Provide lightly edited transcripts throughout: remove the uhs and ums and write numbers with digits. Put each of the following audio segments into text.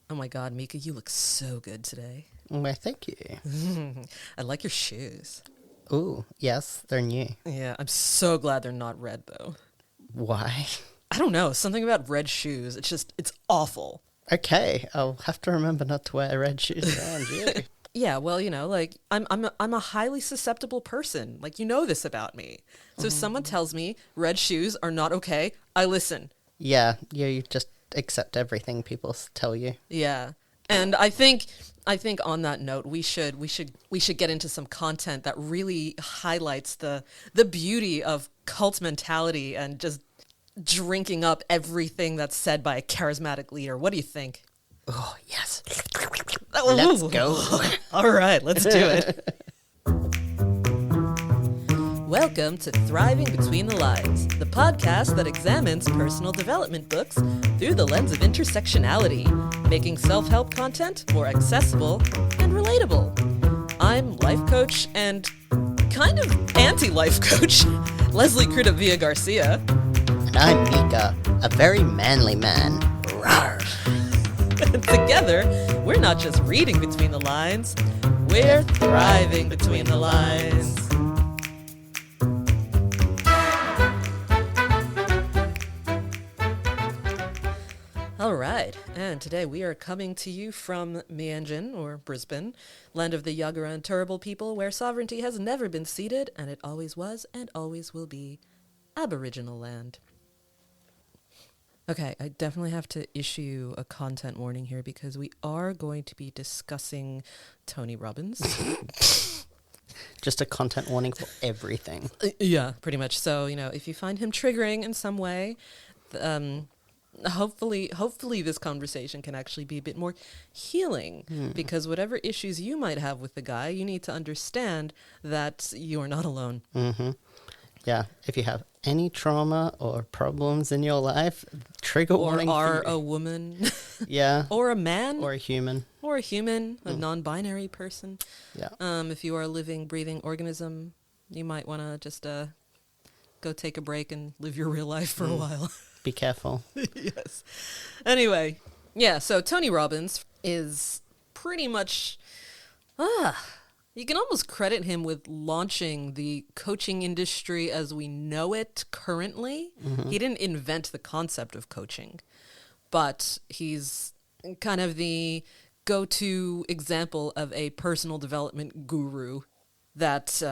Oh my God, Meka, you look so good today. Well, thank you. I like your shoes. Ooh, yes, they're new. Yeah, I'm so glad they're not red though. Why? I don't know, something about red shoes. It's awful. Okay, I'll have to remember not to wear red shoes around you. Yeah, well, like I'm a highly susceptible person. Like, you know this about me. So if someone tells me red shoes are not okay, I listen. Yeah, you just accept everything people tell you. Yeah. And I think on that note, we should get into some content that really highlights the beauty of cult mentality and just drinking up everything that's said by a charismatic leader. What do you think? Oh, yes. Let's go. All right, let's do it. Welcome to Thriving Between the Lines, the podcast that examines personal development books through the lens of intersectionality, making self-help content more accessible and relatable. I'm life coach and kind of anti-life coach, Leslie Crudavilla Garcia. And I'm Meka, a very manly man. Rawr. And together, we're not just reading between the lines, we're thriving between the lines. All right, and today we are coming to you from Mianjin, or Brisbane, land of the Yagara and Turrbal people, where sovereignty has never been ceded, and it always was and always will be Aboriginal land. Okay, I definitely have to issue a content warning here because we are going to be discussing Tony Robbins. Just a content warning for everything. Yeah, pretty much. So, if you find him triggering in some way, hopefully this conversation can actually be a bit more healing because whatever issues you might have with the guy, you need to understand that you're not alone. Mm-hmm. Yeah, if you have any trauma or problems in your life, trigger warning. Or are a woman. Yeah. Or a man. Or a human. Or a human, a non-binary person. Yeah. If you are a living, breathing organism, you might want to just go take a break and live your real life for a while. Be careful. Yes. Anyway, yeah, so Tony Robbins is pretty much... you can almost credit him with launching the coaching industry as we know it currently. Mm-hmm. He didn't invent the concept of coaching, but he's kind of the go-to example of a personal development guru that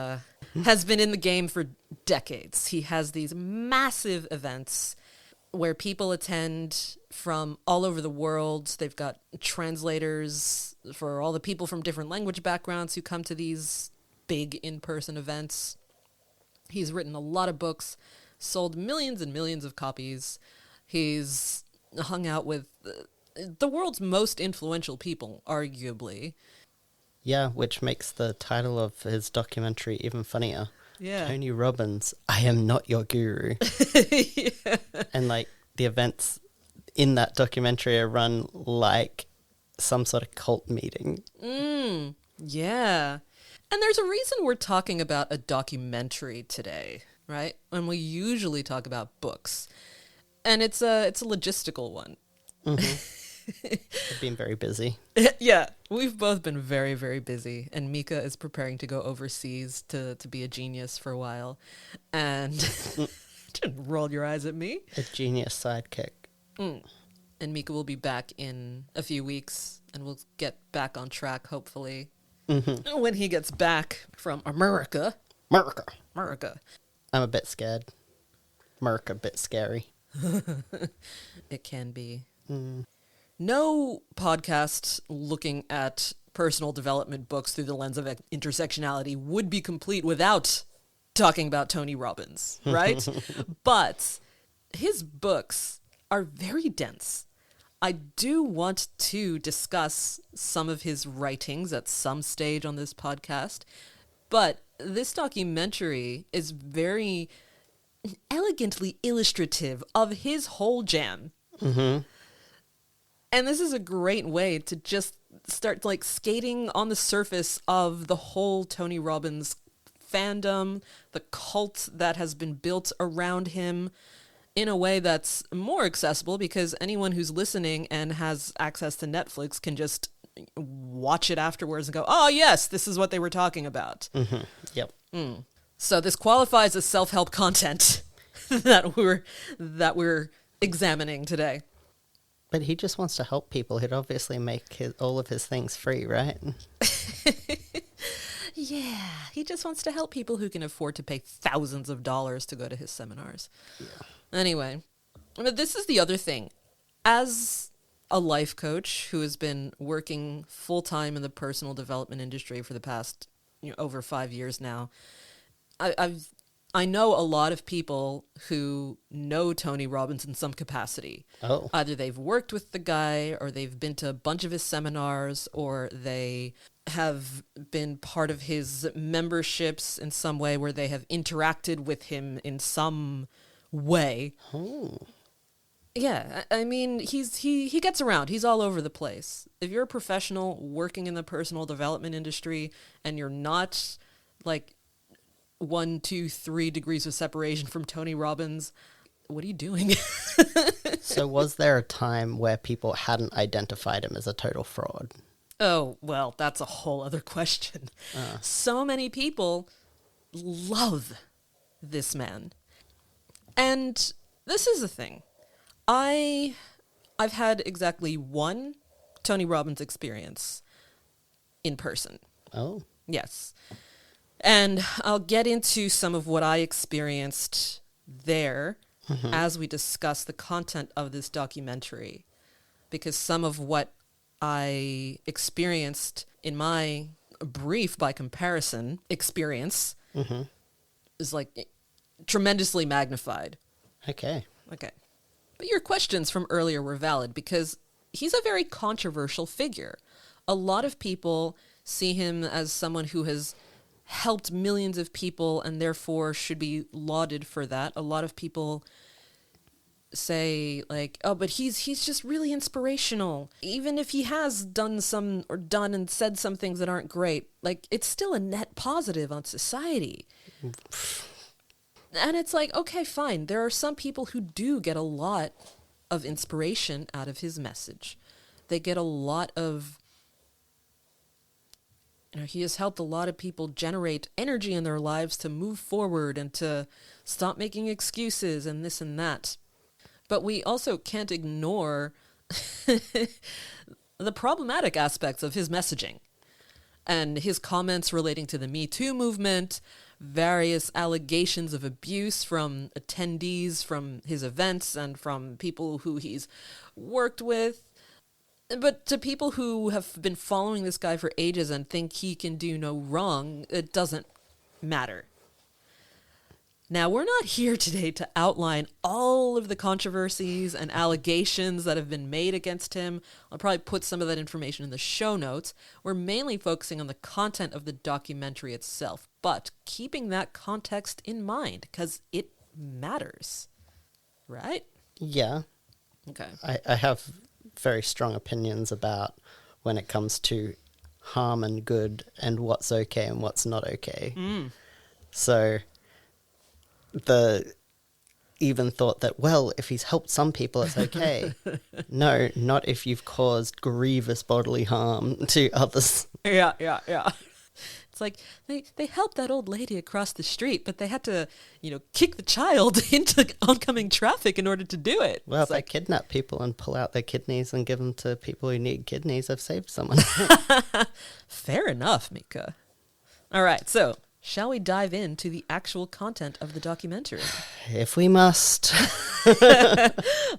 has been in the game for decades. He has these massive events where people attend from all over the world. They've got translators for all the people from different language backgrounds who come to these big in-person events. He's written a lot of books, sold millions and millions of copies. He's hung out with the world's most influential people, arguably. Yeah, which makes the title of his documentary even funnier. Yeah. Tony Robbins, I am not your guru. Yeah. And the events in that documentary are run like some sort of cult meeting. Yeah. And there's a reason we're talking about a documentary today, right? When we usually talk about books. And it's a logistical one. Mm-hmm. I've been very busy. Yeah, we've both been very, very busy. And Meka is preparing to go overseas to be a genius for a while. And don't roll your eyes at me. A genius sidekick. And Meka will be back in a few weeks, and we'll get back on track, hopefully, when he gets back from America. America. I'm a bit scared. America, a bit scary. It can be. No podcast looking at personal development books through the lens of intersectionality would be complete without talking about Tony Robbins, right? But his books are very dense. I do want to discuss some of his writings at some stage on this podcast, but this documentary is very elegantly illustrative of his whole jam. Mm-hmm. And this is a great way to just start skating on the surface of the whole Tony Robbins fandom, the cult that has been built around him, in a way that's more accessible, because anyone who's listening and has access to Netflix can just watch it afterwards and go, oh yes, this is what they were talking about. Yep. So this qualifies as self-help content that we're examining today. But he just wants to help people. He'd obviously make all of his things free, right? Yeah, he just wants to help people who can afford to pay thousands of dollars to go to his seminars. Yeah. Anyway, but this is the other thing. As a life coach who has been working full-time in the personal development industry for the past over 5 years now, I know a lot of people who know Tony Robbins in some capacity. Oh. Either they've worked with the guy, or they've been to a bunch of his seminars, or they have been part of his memberships in some way where they have interacted with him in some way. Oh. Yeah, I mean, he gets around. He's all over the place. If you're a professional working in the personal development industry and you're not like 1, 2, 3 degrees of separation from Tony Robbins, what are you doing? So was there a time where people hadn't identified him as a total fraud? Oh, well, that's a whole other question. So many people love this man. And this is the thing. I've had exactly one Tony Robbins experience in person. Oh. Yes. And I'll get into some of what I experienced there as we discuss the content of this documentary, because some of what I experienced in my brief, by comparison, experience is like tremendously magnified. Okay. Okay. But your questions from earlier were valid, because he's a very controversial figure. A lot of people see him as someone who has helped millions of people and therefore should be lauded for that. A lot of people say like, oh, but he's just really inspirational. Even if he has done and said some things that aren't great, like it's still a net positive on society. And it's like, okay, fine. There are some people who do get a lot of inspiration out of his message. They get a lot of, he has helped a lot of people generate energy in their lives to move forward and to stop making excuses and this and that. But we also can't ignore the problematic aspects of his messaging and his comments relating to the Me Too movement, various allegations of abuse from attendees from his events and from people who he's worked with. But to people who have been following this guy for ages and think he can do no wrong, it doesn't matter. Now, we're not here today to outline all of the controversies and allegations that have been made against him. I'll probably put some of that information in the show notes. We're mainly focusing on the content of the documentary itself, but keeping that context in mind, because it matters. Right? Yeah. Okay. I have very strong opinions about when it comes to harm and good and what's okay and what's not okay. So the even thought that, well, if he's helped some people, it's okay. No, not if you've caused grievous bodily harm to others. Yeah. It's like they helped that old lady across the street, but they had to, kick the child into oncoming traffic in order to do it. Well, it's if they kidnap people and pull out their kidneys and give them to people who need kidneys, I've saved someone. Fair enough, Meka. All right, so shall we dive into the actual content of the documentary? If we must.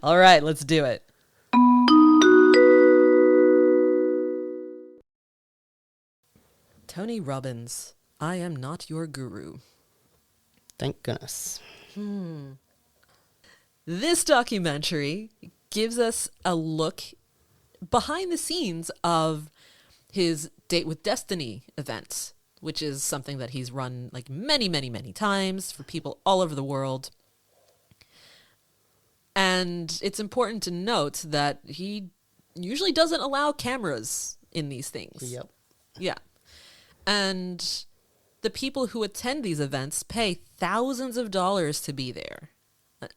All right, let's do it. Tony Robbins, I am not your guru. Thank goodness. This documentary gives us a look behind the scenes of his Date with Destiny events, which is something that he's run like many, many, many times for people all over the world. And it's important to note that he usually doesn't allow cameras in these things. Yep. Yeah. And the people who attend these events pay thousands of dollars to be there.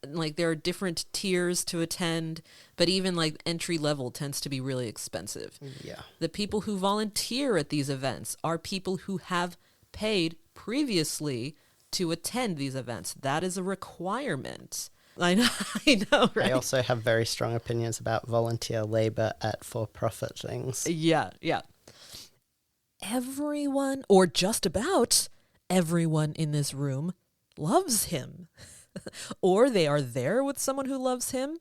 Like there are different tiers to attend, but even like entry level tends to be really expensive. Yeah. The people who volunteer at these events are people who have paid previously to attend these events. That is a requirement. I know, right? I also have very strong opinions about volunteer labor at for-profit things. Yeah. Everyone, or just about everyone in this room, loves him. Or they are there with someone who loves him,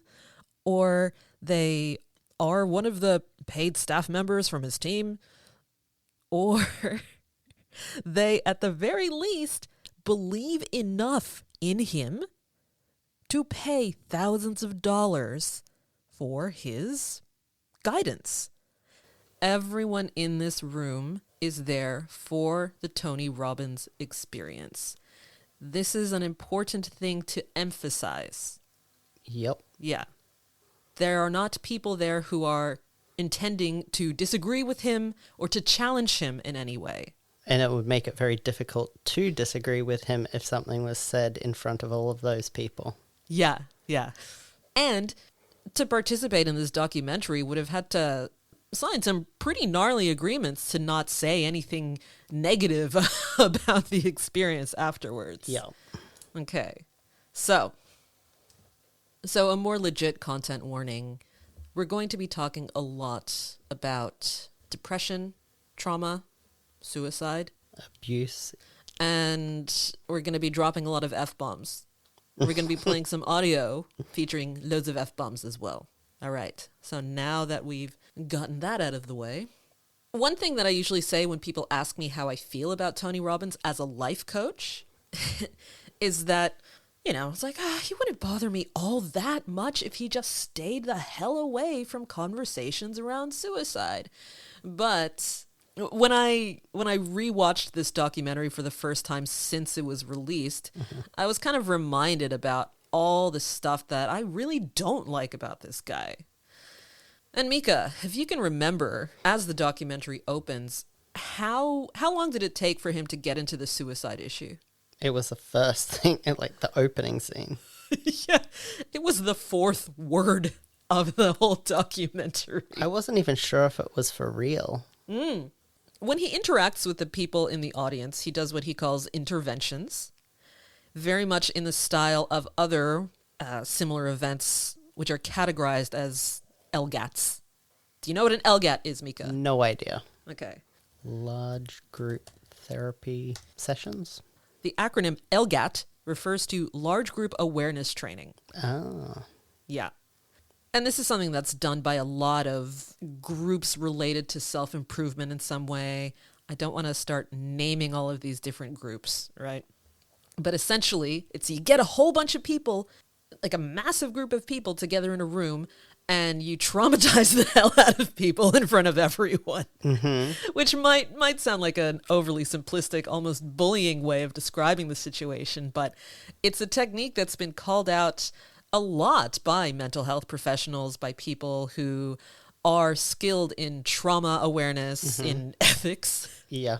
or they are one of the paid staff members from his team, or they, at the very least, believe enough in him to pay thousands of dollars for his guidance. Everyone in this room is there for the Tony Robbins experience. This is an important thing to emphasize. Yep. Yeah. There are not people there who are intending to disagree with him or to challenge him in any way. And it would make it very difficult to disagree with him if something was said in front of all of those people. Yeah. And to participate in this documentary would have had to sign some pretty gnarly agreements to not say anything negative about the experience afterwards. Yeah. Okay. So a more legit content warning. We're going to be talking a lot about depression, trauma, suicide, Abuse. and we're going to be dropping a lot of F-bombs. We're going to be playing some audio featuring loads of F-bombs as well. All right. So now that we've gotten that out of the way, one thing that I usually say when people ask me how I feel about Tony Robbins as a life coach is that, it's like, he wouldn't bother me all that much if he just stayed the hell away from conversations around suicide. But when I rewatched this documentary for the first time since it was released, I was kind of reminded about all the stuff that I really don't like about this guy. And Meka, if you can remember, as the documentary opens, how long did it take for him to get into the suicide issue? It was the first thing, like the opening scene. Yeah, it was the fourth word of the whole documentary. I wasn't even sure if it was for real. When he interacts with the people in the audience, he does what he calls interventions, very much in the style of other similar events, which are categorized as LGATs. Do you know what an LGAT is, Meka? No idea. Okay. Large group therapy sessions? The acronym LGAT refers to Large Group Awareness Training. Ah. Yeah. And this is something that's done by a lot of groups related to self-improvement in some way. I don't want to start naming all of these different groups, right? But essentially, it's you get a whole bunch of people, like a massive group of people together in a room, and you traumatize the hell out of people in front of everyone. Which might sound like an overly simplistic, almost bullying way of describing the situation, but it's a technique that's been called out a lot by mental health professionals, by people who are skilled in trauma awareness, in ethics, Yeah.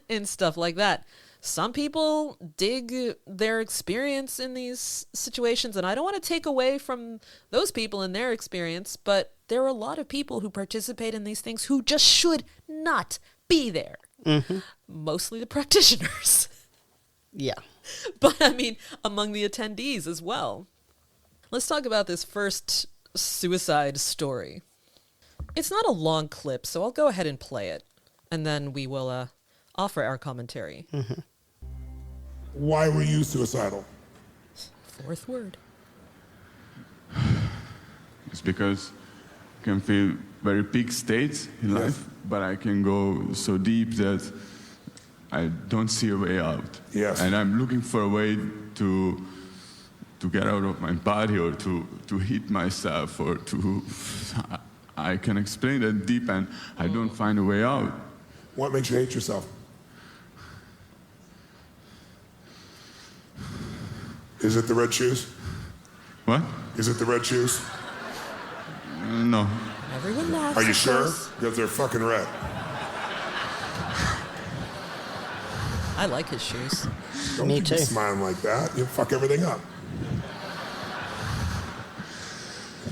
and stuff like that. Some people dig their experience in these situations, and I don't want to take away from those people and their experience, but there are a lot of people who participate in these things who just should not be there. Mostly the practitioners. Yeah. But I mean, among the attendees as well. Let's talk about this first suicide story. It's not a long clip, so I'll go ahead and play it, and then we will offer our commentary. Why were you suicidal? Fourth word. It's because I can feel very peak states in life, but I can go so deep that I don't see a way out. Yes. And I'm looking for a way to get out of my body, or to hit myself, or to... I can explain that deep, and I don't find a way out. What makes you hate yourself? Is it the red shoes? What? Is it the red shoes? No. Everyone laughs. Are you of sure? course. Because they're fucking red. I like his shoes. Don't Me keep too. smiling like that. You'll fuck everything up.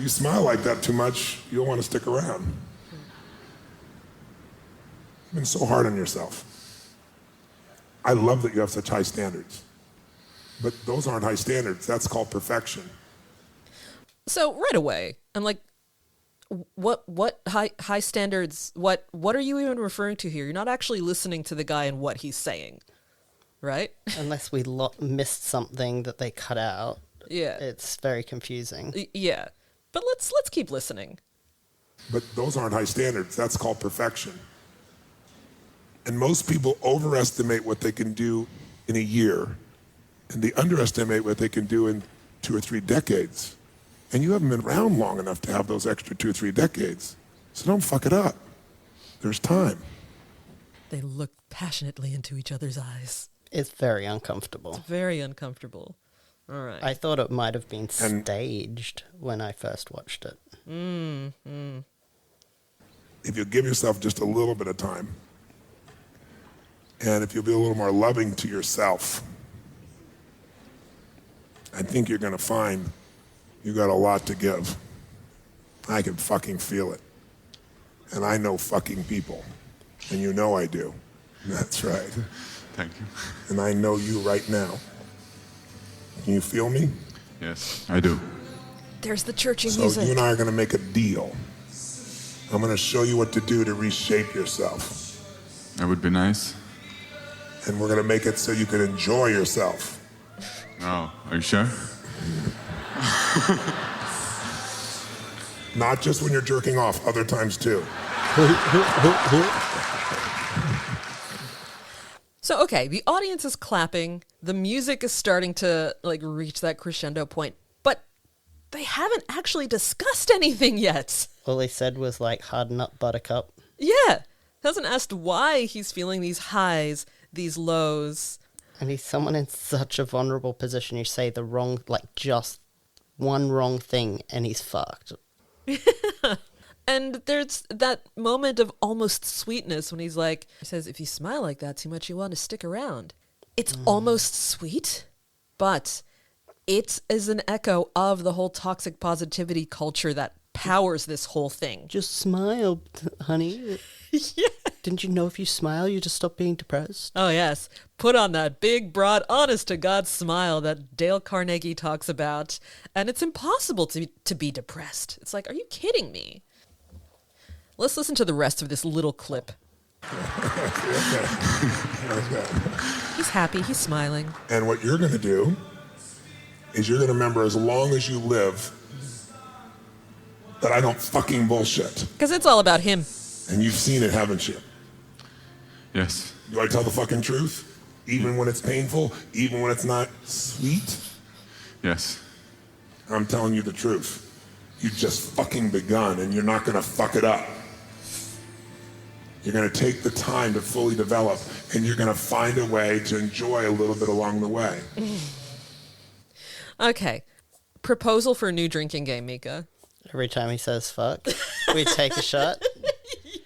you smile like that too much, you'll want to stick around. You've been so hard on yourself. I love that you have such high standards. But those aren't high standards. That's called perfection. So right away, I'm like, what high standards? What are you even referring to here? You're not actually listening to the guy and what he's saying, right? Unless we missed something that they cut out. Yeah, It's very confusing. yeah. But let's keep listening. But those aren't high standards. That's called perfection. And most people overestimate what they can do in a year, and they underestimate what they can do in 2 or 3 decades. And you haven't been around long enough to have those extra 2 or 3 decades. So don't fuck it up. There's time. They look passionately into each other's eyes. It's very uncomfortable. Very uncomfortable. All right. I thought it might have been staged when I first watched it. If you give yourself just a little bit of time, and if you'll be a little more loving to yourself, I think you're going to find you got a lot to give. I can fucking feel it. And I know fucking people. And you know I do. That's right. Thank you. And I know you right now. Can you feel me? Yes, I do. There's the churchy So music. you and I are going to make a deal. I'm going to show you what to do to reshape yourself. That would be nice. And we're going to make it so you can enjoy yourself. Oh, are you sure? Not just when you're jerking off, other times too. So, okay, the audience is clapping. The music is starting to like reach that crescendo point, but they haven't actually discussed anything yet. All he said was like, harden up, buttercup. Yeah. Hasn't asked why he's feeling these highs, these lows. And he's someone in such a vulnerable position. You say the wrong, like just one wrong thing and he's fucked. And there's that moment of almost sweetness when he says, if you smile like that too much, you want to stick around. It's almost sweet, but it is an echo of the whole toxic positivity culture that powers this whole thing. Just smile, honey. Yeah. Didn't you know if you smile, you just stop being depressed? Oh, yes. Put on that big, broad, honest-to-God smile that Dale Carnegie talks about. And it's impossible to be depressed. It's like, are you kidding me? Let's listen to the rest of this little clip. He's happy. He's smiling. And what you're going to do is you're going to remember as long as you live that I don't fucking bullshit. Because it's all about him. And you've seen it, haven't you? Yes. Do I tell the fucking truth? Even when it's painful? Even when it's not sweet? Yes. I'm telling you the truth. You've just fucking begun and you're not going to fuck it up. You're going to take the time to fully develop and you're going to find a way to enjoy a little bit along the way. Okay. Proposal for a new drinking game, Meka. Every time he says fuck, we take a shot.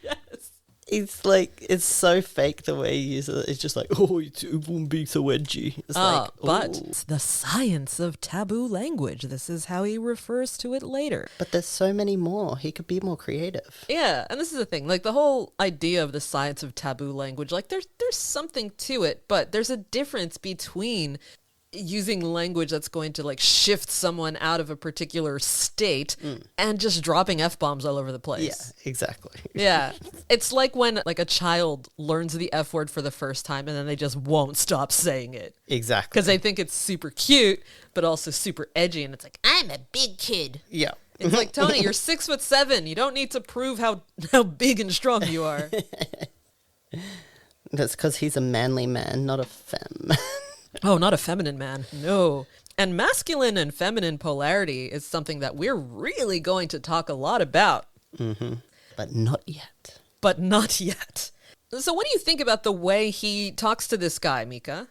Yes. It's like, it's so fake the way he uses it. It's just like, oh, it won't be so edgy. It's like, But "Ooh." it's the science of taboo language. This is how he refers to it later. But there's so many more. He could be more creative. Yeah, and this is the thing. Like the whole idea of the science of taboo language, like there's something to it, but there's a difference between using language that's going to like shift someone out of a particular state and just dropping F-bombs all over the Yeah, place. exactly. Yeah. It's like when like a child learns the F word for the first time and then they just won't stop saying it. Exactly. Because they think it's super cute, but also super edgy. And it's like, I'm a big kid. Yeah. It's like, Tony, you're 6'7". You don't need to prove how big and strong you are. That's because he's a manly man, not a femme. Oh, not a feminine man. No. And masculine and feminine polarity is something that we're really going to talk a lot about. But not yet. But not yet. So what do you think about the way he talks to this guy, Meka?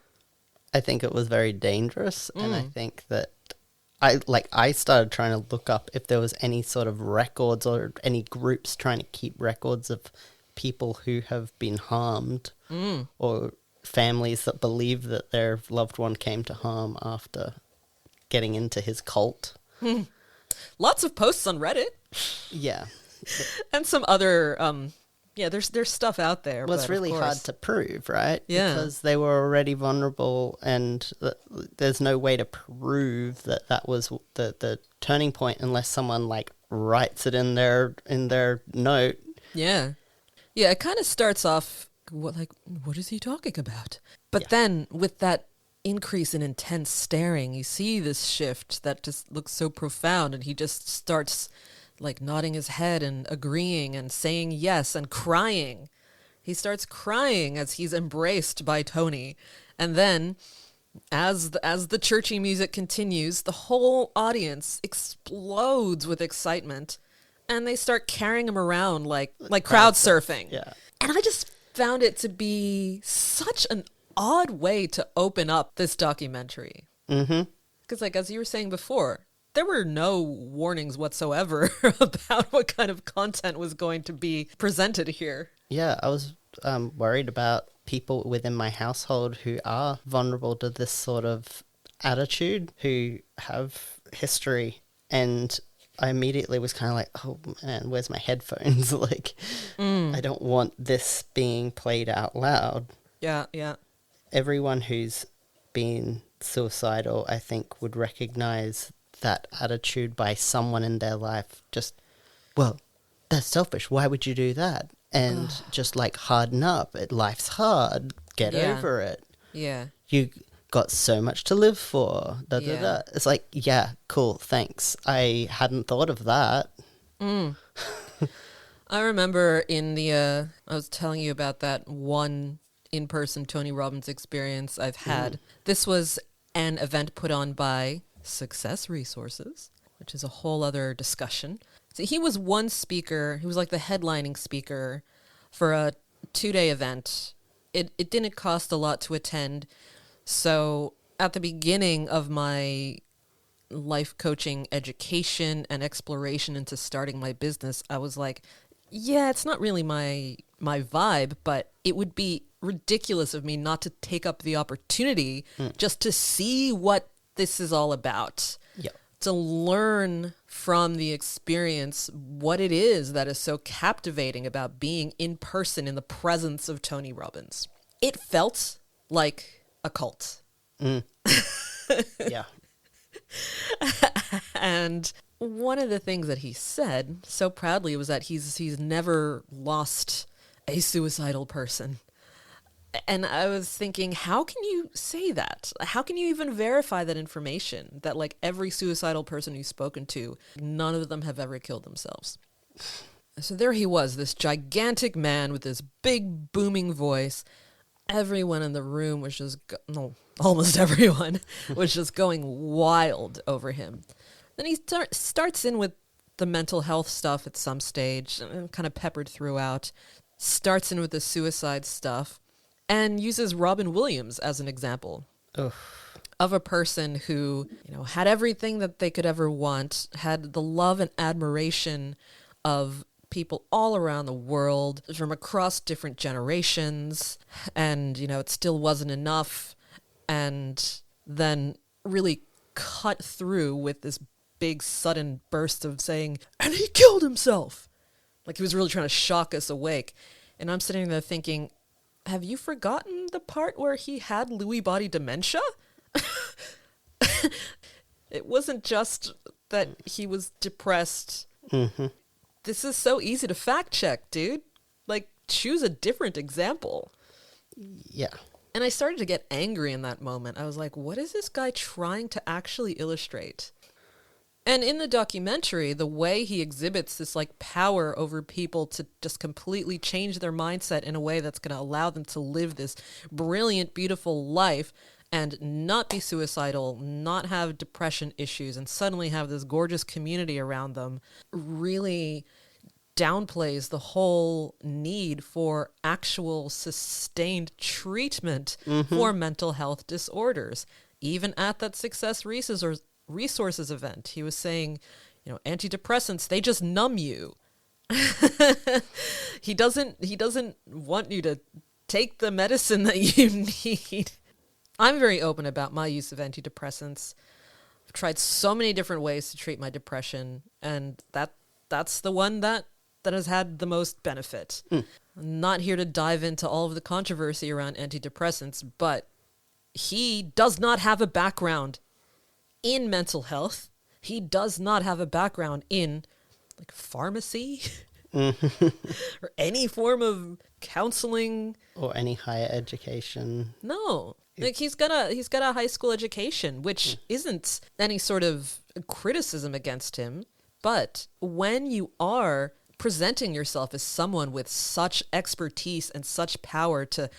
I think it was very dangerous, and I think that I started trying to look up if there was any sort of records or any groups trying to keep records of people who have been harmed or families that believe that their loved one came to harm after getting into his cult. Lots of posts on Reddit Yeah. and some other, there's stuff out there. Well, it's but really of hard course- to prove, right? Yeah. Because they were already vulnerable, and there's no way to prove that that was the turning point unless someone like writes it in their note. Yeah. Yeah, it kind of starts off, what is he talking about? But then with that increase in intense staring, you see this shift that just looks so profound, and he just starts like nodding his head and agreeing and saying yes and crying. He starts crying as he's embraced by Tony. And then as the churchy music continues, the whole audience explodes with excitement, and they start carrying him around like crowd surfing. Yeah. And I just found it to be such an odd way to open up this documentary. Mm-hmm. Because, like, as you were saying before, there were no warnings whatsoever about what kind of content was going to be presented here. Yeah, I was worried about people within my household who are vulnerable to this sort of attitude, who have history, and I immediately was kind of like, oh man, where's my headphones? I don't want this being played out loud. Yeah, yeah. Everyone who's been suicidal, I think, would recognize that attitude by someone in their life. Just, well, that's selfish. Why would you do that? And just like harden up. Life's hard. Get Yeah. over it. Yeah. You got so much to live for. Da, da, Yeah. da. It's like, yeah, cool, thanks. I hadn't thought of that. I remember I was telling you about that one in-person Tony Robbins experience I've had. This was an event put on by Success Resources, which is a whole other discussion. So he was one speaker. He was like the headlining speaker for a 2-day event. It didn't cost a lot to attend. So at the beginning of my life coaching education and exploration into starting my business, I was like, yeah, it's not really my vibe, but it would be ridiculous of me not to take up the opportunity just to see what this is all about. Yeah. To learn from the experience what it is that is so captivating about being in person in the presence of Tony Robbins. It felt like a cult. Yeah. And one of the things that he said so proudly was that he's never lost a suicidal person. And I was thinking, how can you say that? How can you even verify that information? That like every suicidal person you've spoken to, none of them have ever killed themselves. So there he was, this gigantic man with this big booming voice. Everyone in the room was just, almost everyone was just going wild over him. Then he starts in with the mental health stuff at some stage, kind of peppered throughout. Starts in with the suicide stuff. And uses Robin Williams as an example of a person who, had everything that they could ever want, had the love and admiration of people all around the world from across different generations. And, it still wasn't enough. And then really cut through with this big sudden burst of saying, and he killed himself. Like he was really trying to shock us awake. And I'm sitting there thinking, have you forgotten the part where he had Lewy body dementia? It wasn't just that he was depressed. Mm-hmm. This is so easy to fact check, dude. Like, choose a different example. Yeah. And I started to get angry in that moment. I was like, what is this guy trying to actually illustrate? And in the documentary, the way he exhibits this like power over people to just completely change their mindset in a way that's going to allow them to live this brilliant, beautiful life and not be suicidal, not have depression issues, and suddenly have this gorgeous community around them, really downplays the whole need for actual sustained treatment for mental health disorders. Even at that Success Resources event, he was saying, antidepressants, they just numb you. He doesn't want you to take the medicine that you need. I'm very open about my use of antidepressants. I've tried so many different ways to treat my depression, and that's the one that has had the most benefit. I'm not here to dive into all of the controversy around antidepressants, but he does not have a background in mental health. He does not have a background in like pharmacy or any form of counseling or any higher education. No. Like he's got a high school education, which isn't any sort of criticism against him, but when you are presenting yourself as someone with such expertise and such power to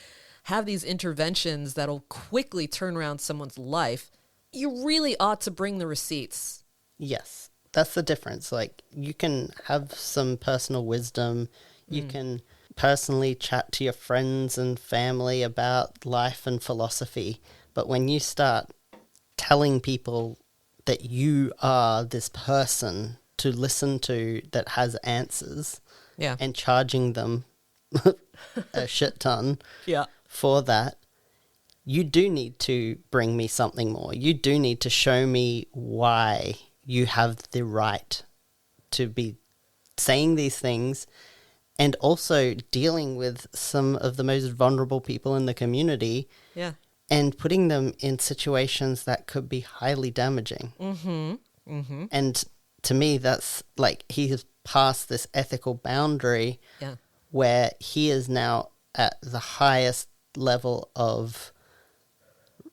have these interventions that'll quickly turn around someone's life, you really ought to bring the receipts. Yes, that's the difference. Like, you can have some personal wisdom, you can personally chat to your friends and family about life and philosophy, but when you start telling people that you are this person to listen to that has answers, Yeah. and charging them a shit ton Yeah. for that, you do need to bring me something more. You do need to show me why you have the right to be saying these things, and also dealing with some of the most vulnerable people in the community, Yeah. and putting them in situations that could be highly damaging. And to me, that's like, he has passed this ethical boundary Yeah. where he is now at the highest level of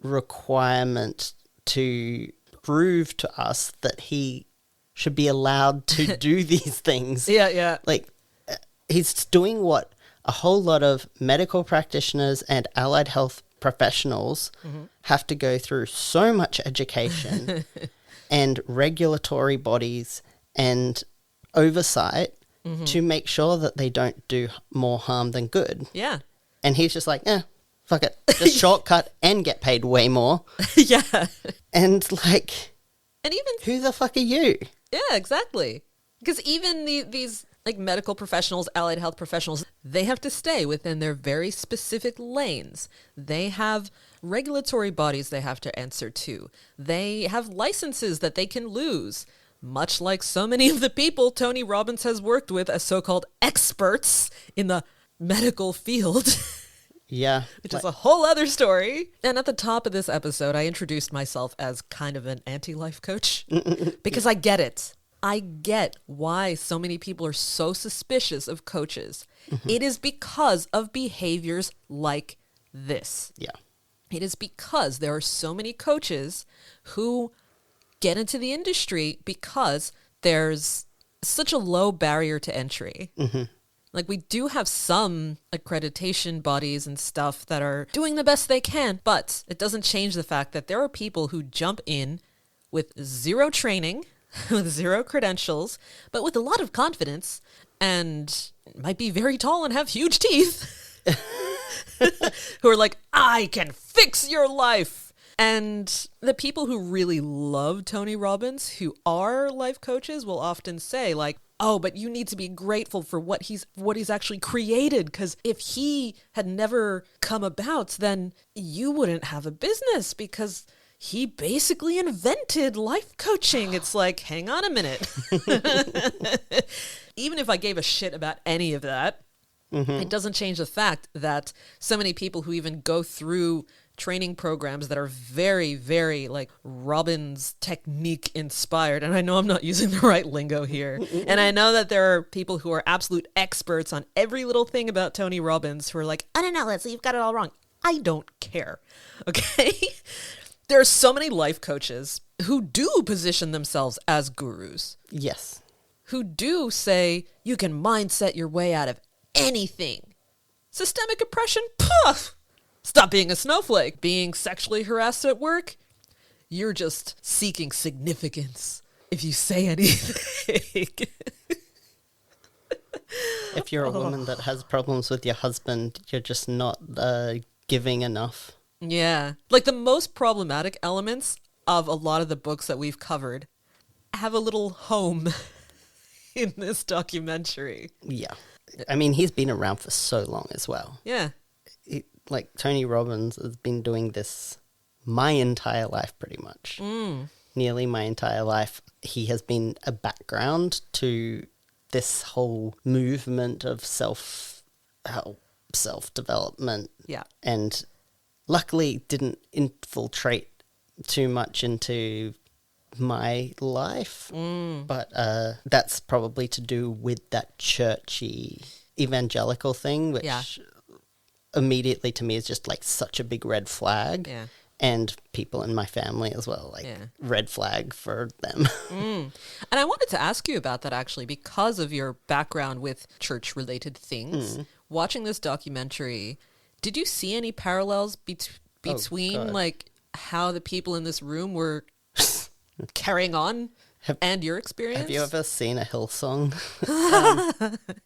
requirement to prove to us that he should be allowed to do these things. Yeah, yeah. Like, he's doing what a whole lot of medical practitioners and allied health professionals have to go through so much education and regulatory bodies and oversight to make sure that they don't do more harm than good. Yeah. And he's just like, fuck it. Just shortcut and get paid way more. Yeah. And like, And even who the fuck are you? yeah, exactly. Because even these like medical professionals, allied health professionals, they have to stay within their very specific lanes. They have regulatory bodies they have to answer to. They have licenses that they can lose, much like so many of the people Tony Robbins has worked with as so-called experts in the medical field. Yeah. Which is a whole other story. And at the top of this episode, I introduced myself as kind of an anti-life coach because I get it. I get why so many people are so suspicious of coaches. It is because of behaviors like this. Yeah. It is because there are so many coaches who get into the industry because there's such a low barrier to entry. Like, we do have some accreditation bodies and stuff that are doing the best they can, but it doesn't change the fact that there are people who jump in with zero training, with zero credentials, but with a lot of confidence, and might be very tall and have huge teeth, who are like, I can fix your life. And the people who really love Tony Robbins, who are life coaches, will often say, like, oh, but you need to be grateful for what he's actually created, because if he had never come about, then you wouldn't have a business, because he basically invented life coaching. It's like, hang on a minute. Even if I gave a shit about any of that, it doesn't change the fact that so many people who even go through training programs that are very, very like Robbins technique inspired. And I know I'm not using the right lingo here. And I know that there are people who are absolute experts on every little thing about Tony Robbins who are like, I don't know, Leslie, you've got it all wrong. I don't care. Okay. There are so many life coaches who do position themselves as gurus. Yes. Who do say you can mindset your way out of anything. Systemic oppression? Puff! Stop being a snowflake. Being sexually harassed at work? You're just seeking significance if you say anything. If you're a woman that has problems with your husband, you're just not giving enough. Yeah. Like, the most problematic elements of a lot of the books that we've covered have a little home in this documentary. Yeah. I mean, he's been around for so long as well. Yeah. Like, Tony Robbins has been doing this my entire life, pretty much. nearly my entire life, he has been a background to this whole movement of self-help, self-development. Yeah. And luckily didn't infiltrate too much into my life. But that's probably to do with that churchy evangelical thing, which Yeah. immediately to me is just like such a big red flag. Yeah. And people in my family as well, like Yeah. red flag for them. And I wanted to ask you about that actually because of your background with church-related things. Watching this documentary, did you see any parallels between God. like how the people in this room were carrying on and your experience? Have you ever seen a Hillsong?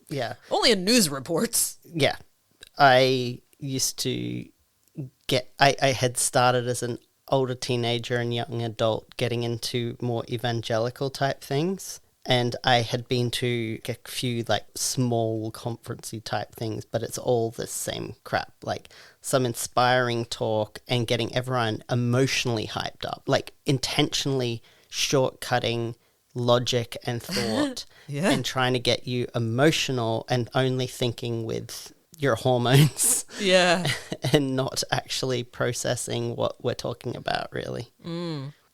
Yeah. Only in news reports. Yeah. I used to I had started as an older teenager and young adult getting into more evangelical type things. And I had been to a few like small conferencey type things, but it's all the same crap. Like some inspiring talk and getting everyone emotionally hyped up, like intentionally shortcutting logic and thought Yeah. and trying to get you emotional and only thinking with your hormones. Yeah. And not actually processing what we're talking about, really.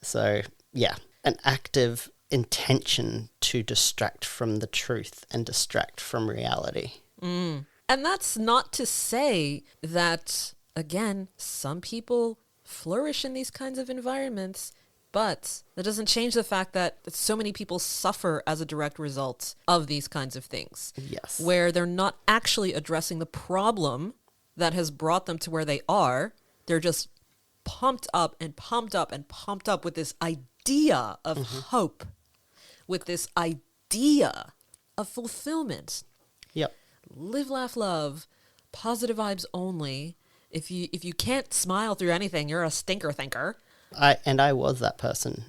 So, yeah, an active intention to distract from the truth and distract from reality. And that's not to say that, again, some people flourish in these kinds of environments, but that doesn't change the fact that so many people suffer as a direct result of these kinds of things. Yes. Where they're not actually addressing the problem that has brought them to where they are. They're just pumped up and pumped up and pumped up with this idea of hope, with this idea of fulfillment. Yep. Live, laugh, love, positive vibes only. If you can't smile through anything, you're a stinker thinker. I was that person.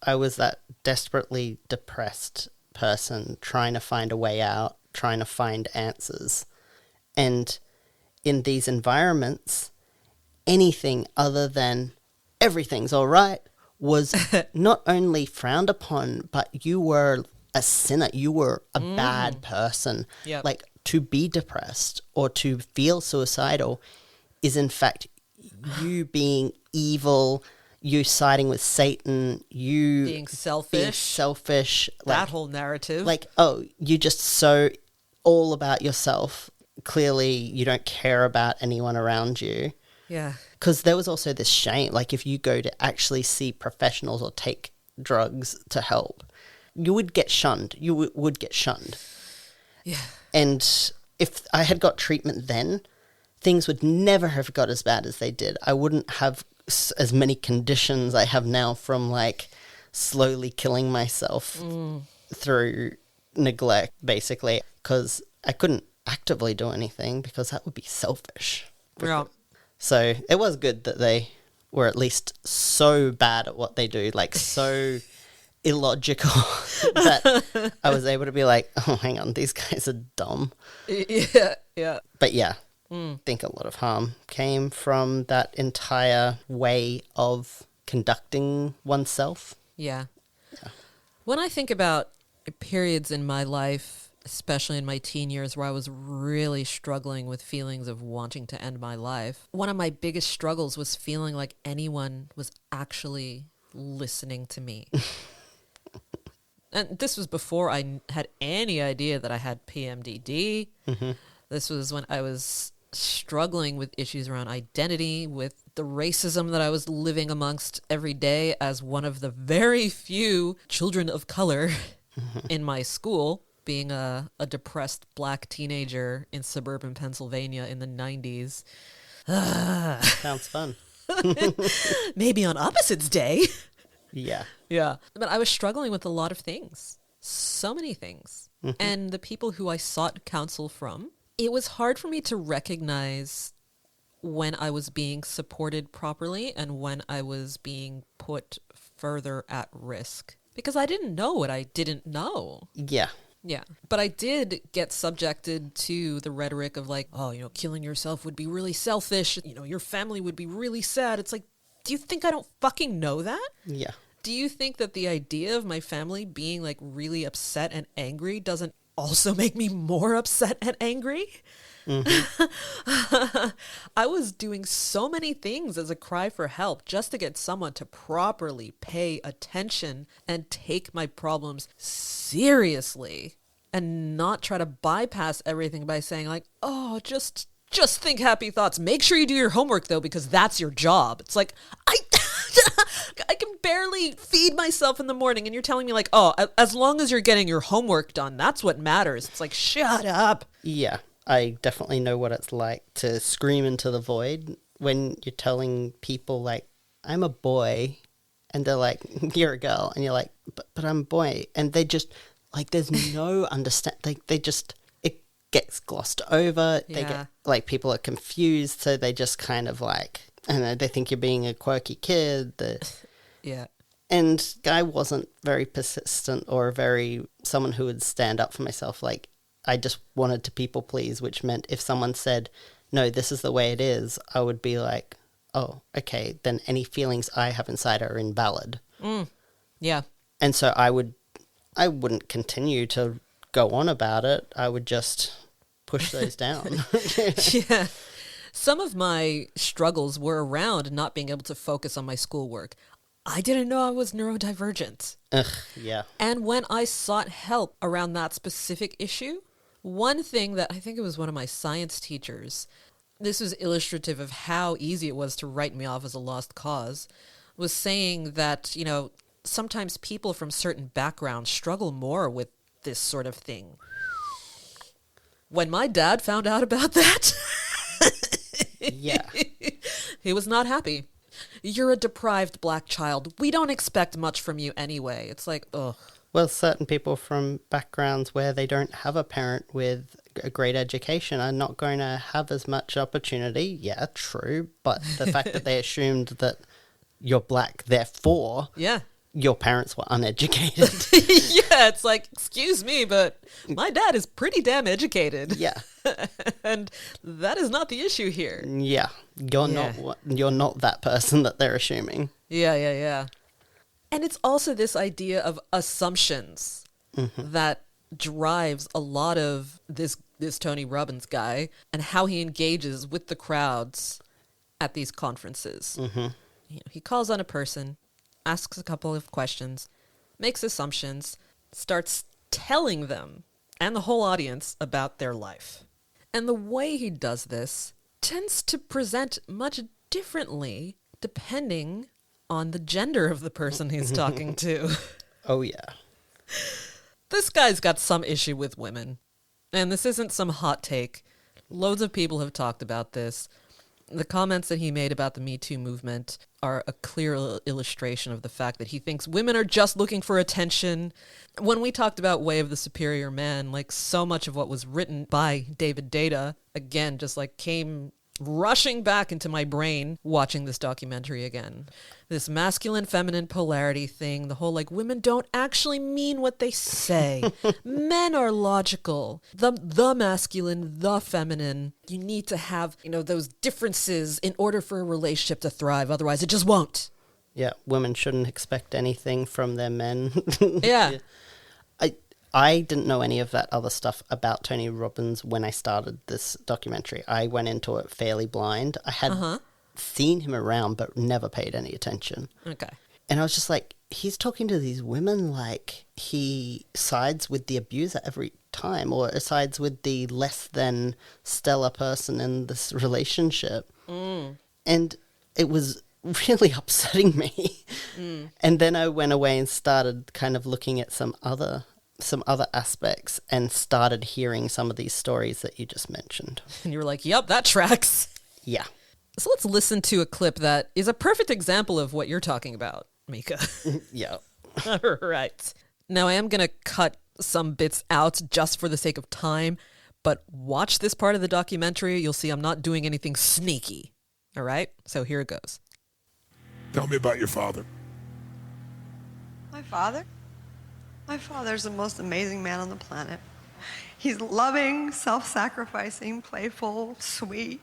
I was that desperately depressed person trying to find a way out, trying to find answers. And in these environments, anything other than everything's all right was not only frowned upon, but you were a sinner. You were a bad person. Yep. Like, to be depressed or to feel suicidal is in fact you being evil, you siding with Satan, you Being selfish. being selfish, That whole narrative. like, oh, you just so all about yourself. Clearly, you don't care about anyone around you. yeah. Because there was also this shame. Like, if you go to actually see professionals or take drugs to help, you would get shunned. You would get shunned. Yeah. And if I had got treatment then, things would never have got as bad as they did. I wouldn't have as many conditions I have now from, like, slowly killing myself through neglect, basically, because I couldn't actively do anything because that would be selfish. Yeah. So it was good that they were at least so bad at what they do, like so illogical that I was able to be like, oh, hang on, these guys are dumb. Yeah. Yeah. But yeah, I think a lot of harm came from that entire way of conducting oneself. Yeah. When I think about periods in my life, especially in my teen years where I was really struggling with feelings of wanting to end my life, one of my biggest struggles was feeling like anyone was actually listening to me. And this was before I had any idea that I had PMDD. This was when I was struggling with issues around identity, with the racism that I was living amongst every day as one of the very few children of color in my school, being a depressed black teenager in suburban Pennsylvania in the 90s. Sounds fun. Maybe on Opposites Day. Yeah. Yeah. But I was struggling with a lot of things. So many things. And the people who I sought counsel from, it was hard for me to recognize when I was being supported properly and when I was being put further at risk. Because I didn't know what I didn't know. Yeah. Yeah. But I did get subjected to the rhetoric of like, oh, killing yourself would be really selfish. Your family would be really sad. It's like, do you think I don't fucking know that? Yeah. Do you think that the idea of my family being like really upset and angry doesn't also make me more upset and angry? I was doing so many things as a cry for help just to get someone to properly pay attention and take my problems seriously and not try to bypass everything by saying like, oh, just think happy thoughts. Make sure you do your homework though, because that's your job. It's like, I can barely feed myself in the morning and you're telling me like, oh, as long as you're getting your homework done, that's what matters. It's like, shut up. Yeah, I definitely know what it's like to scream into the void when you're telling people like, I'm a boy, and they're like, you're a girl, and you're like, but I'm a boy, and they just like, there's no understand. They just, it gets glossed over. Yeah. They get like, people are confused, so they just kind of like, I don't know, they think you're being a quirky kid. Yeah. And I wasn't very persistent or someone who would stand up for myself. Like, I just wanted to people please, which meant if someone said, no, this is the way it is, I would be like, oh, okay, then any feelings I have inside are invalid. Yeah. And so I wouldn't continue to go on about it. I would just push those down. Yeah. Some of my struggles were around not being able to focus on my schoolwork. I didn't know I was neurodivergent. Ugh, yeah. And when I sought help around that specific issue, one thing that I think it was one of my science teachers, this was illustrative of how easy it was to write me off as a lost cause, was saying that, you know, sometimes people from certain backgrounds struggle more with this sort of thing. When my dad found out about that, Yeah. he was not happy. You're a deprived black child. We don't expect much from you anyway. It's like, ugh. Well, certain people from backgrounds where they don't have a parent with a great education are not going to have as much opportunity. Yeah, true. But the fact that they assumed that you're black, therefore, Yeah. your parents were uneducated. Yeah, it's like, excuse me, but my dad is pretty damn educated. Yeah. And that is not the issue here. Yeah. You're not that person that they're assuming. Yeah. And it's also this idea of assumptions that drives a lot of this Tony Robbins guy and how he engages with the crowds at these conferences. You know, he calls on a person, asks a couple of questions, makes assumptions, starts telling them and the whole audience about their life. And the way he does this tends to present much differently depending on the gender of the person he's talking to. Oh, yeah. This guy's got some issue with women. And this isn't some hot take. Loads of people have talked about this. The comments that he made about the Me Too movement are a clear illustration of the fact that he thinks women are just looking for attention. When we talked about Way of the Superior Man, like so much of what was written by David Data, again, just like came rushing back into my brain watching this documentary again. This masculine feminine polarity thing, the whole like women don't actually mean what they say. Men are logical. The masculine, the feminine. You need to have, you know, those differences in order for a relationship to thrive. Otherwise it just won't. Yeah, women shouldn't expect anything from their men. Yeah. I didn't know any of that other stuff about Tony Robbins when I started this documentary. I went into it fairly blind. I had seen him around but never paid any attention. Okay. And I was just like, he's talking to these women like he sides with the abuser every time or sides with the less than stellar person in this relationship. And it was really upsetting me. And then I went away and started kind of looking at some other aspects and started hearing some of these stories that you just mentioned. And you were like, yep, that tracks. Yeah. So let's listen to a clip that is a perfect example of what you're talking about, Meka. Yeah. All right. Now, I am going to cut some bits out just for the sake of time, but watch this part of the documentary. You'll see I'm not doing anything sneaky. All right? So here it goes. Tell me about your father. My father? My father's the most amazing man on the planet. He's loving, self-sacrificing, playful, sweet,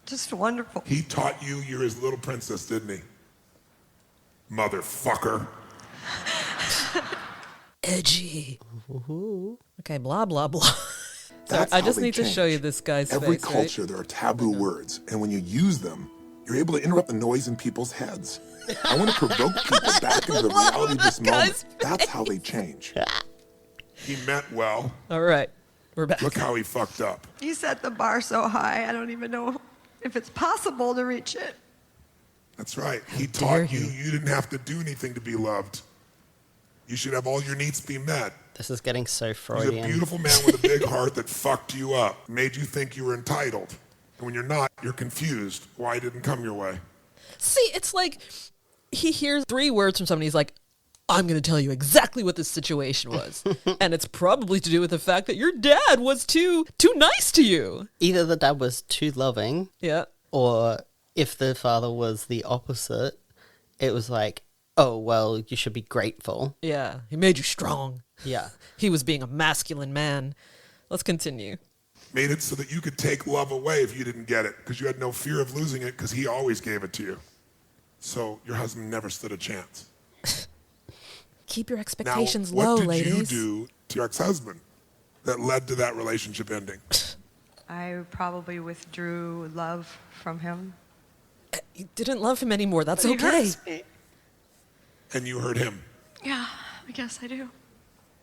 just wonderful. He taught you you're his little princess, didn't he? motherfucker. Edgy. Okay, blah, blah, blah. That's I how just they need to show change. you this guy's Every face, culture, there are taboo words, and when you use them, you're able to interrupt the noise in people's heads. I want to provoke people back into the reality of this moment. That's how they change. He meant well. All right, we're back. Look how he fucked up. He set the bar so high, I don't even know if it's possible to reach it. That's right. He dare taught you he. you didn't have to do anything to be loved. You should have all your needs be met. This is getting so He's Freudian. a beautiful man with a big heart that fucked you up, made you think you were entitled. And when you're not, you're confused why it didn't come your way. See, it's like he hears 3 words from somebody. He's like, I'm going to tell you exactly what this situation was. And it's probably to do with the fact that your dad was too nice to you. Either the dad was too loving, Yeah. or if the father was the opposite, it was like, oh, well, you should be grateful. Yeah. He made you strong. Yeah. He was being a masculine man. Let's continue. Made it so that you could take love away if you didn't get it, because you had no fear of losing it, because he always gave it to you. So your husband never stood a chance. Keep your Now, expectations what low, did ladies. you do to your ex-husband that led to that relationship ending? I probably withdrew love from him. You didn't love him anymore. That's But he okay. hurts me. And you hurt him. Yeah, I guess I do.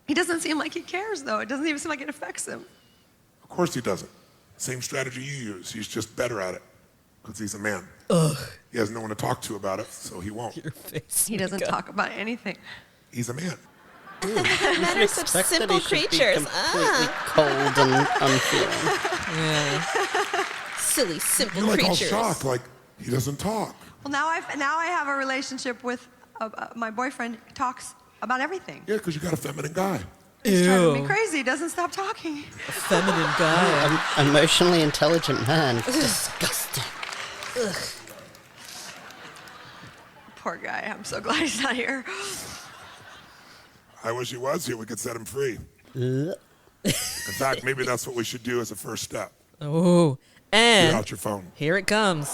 He doesn't seem like he cares, though. It doesn't even seem like it affects him. Of course he doesn't. Same strategy you use. He's just better at it, because he's a man. Ugh. He has no one to talk to about it, so he won't. Your face. He doesn't Meka. talk about anything. He's a man. Men are such Expect that simple he should be creatures. completely cold and unfeeling. Yeah. Silly, simple You're like all creatures. shocked, like he doesn't talk. Well, now I have a relationship with my boyfriend. Talks about everything. Yeah, because you got a feminine guy. He's driving me Ew. crazy. He doesn't stop talking. A feminine guy. Emotionally intelligent man. Disgusting. Poor guy. I'm so glad he's not here. I wish he was here. We could set him free. In fact, maybe that's what we should do as a first step. Oh, Get and out your phone. here it comes.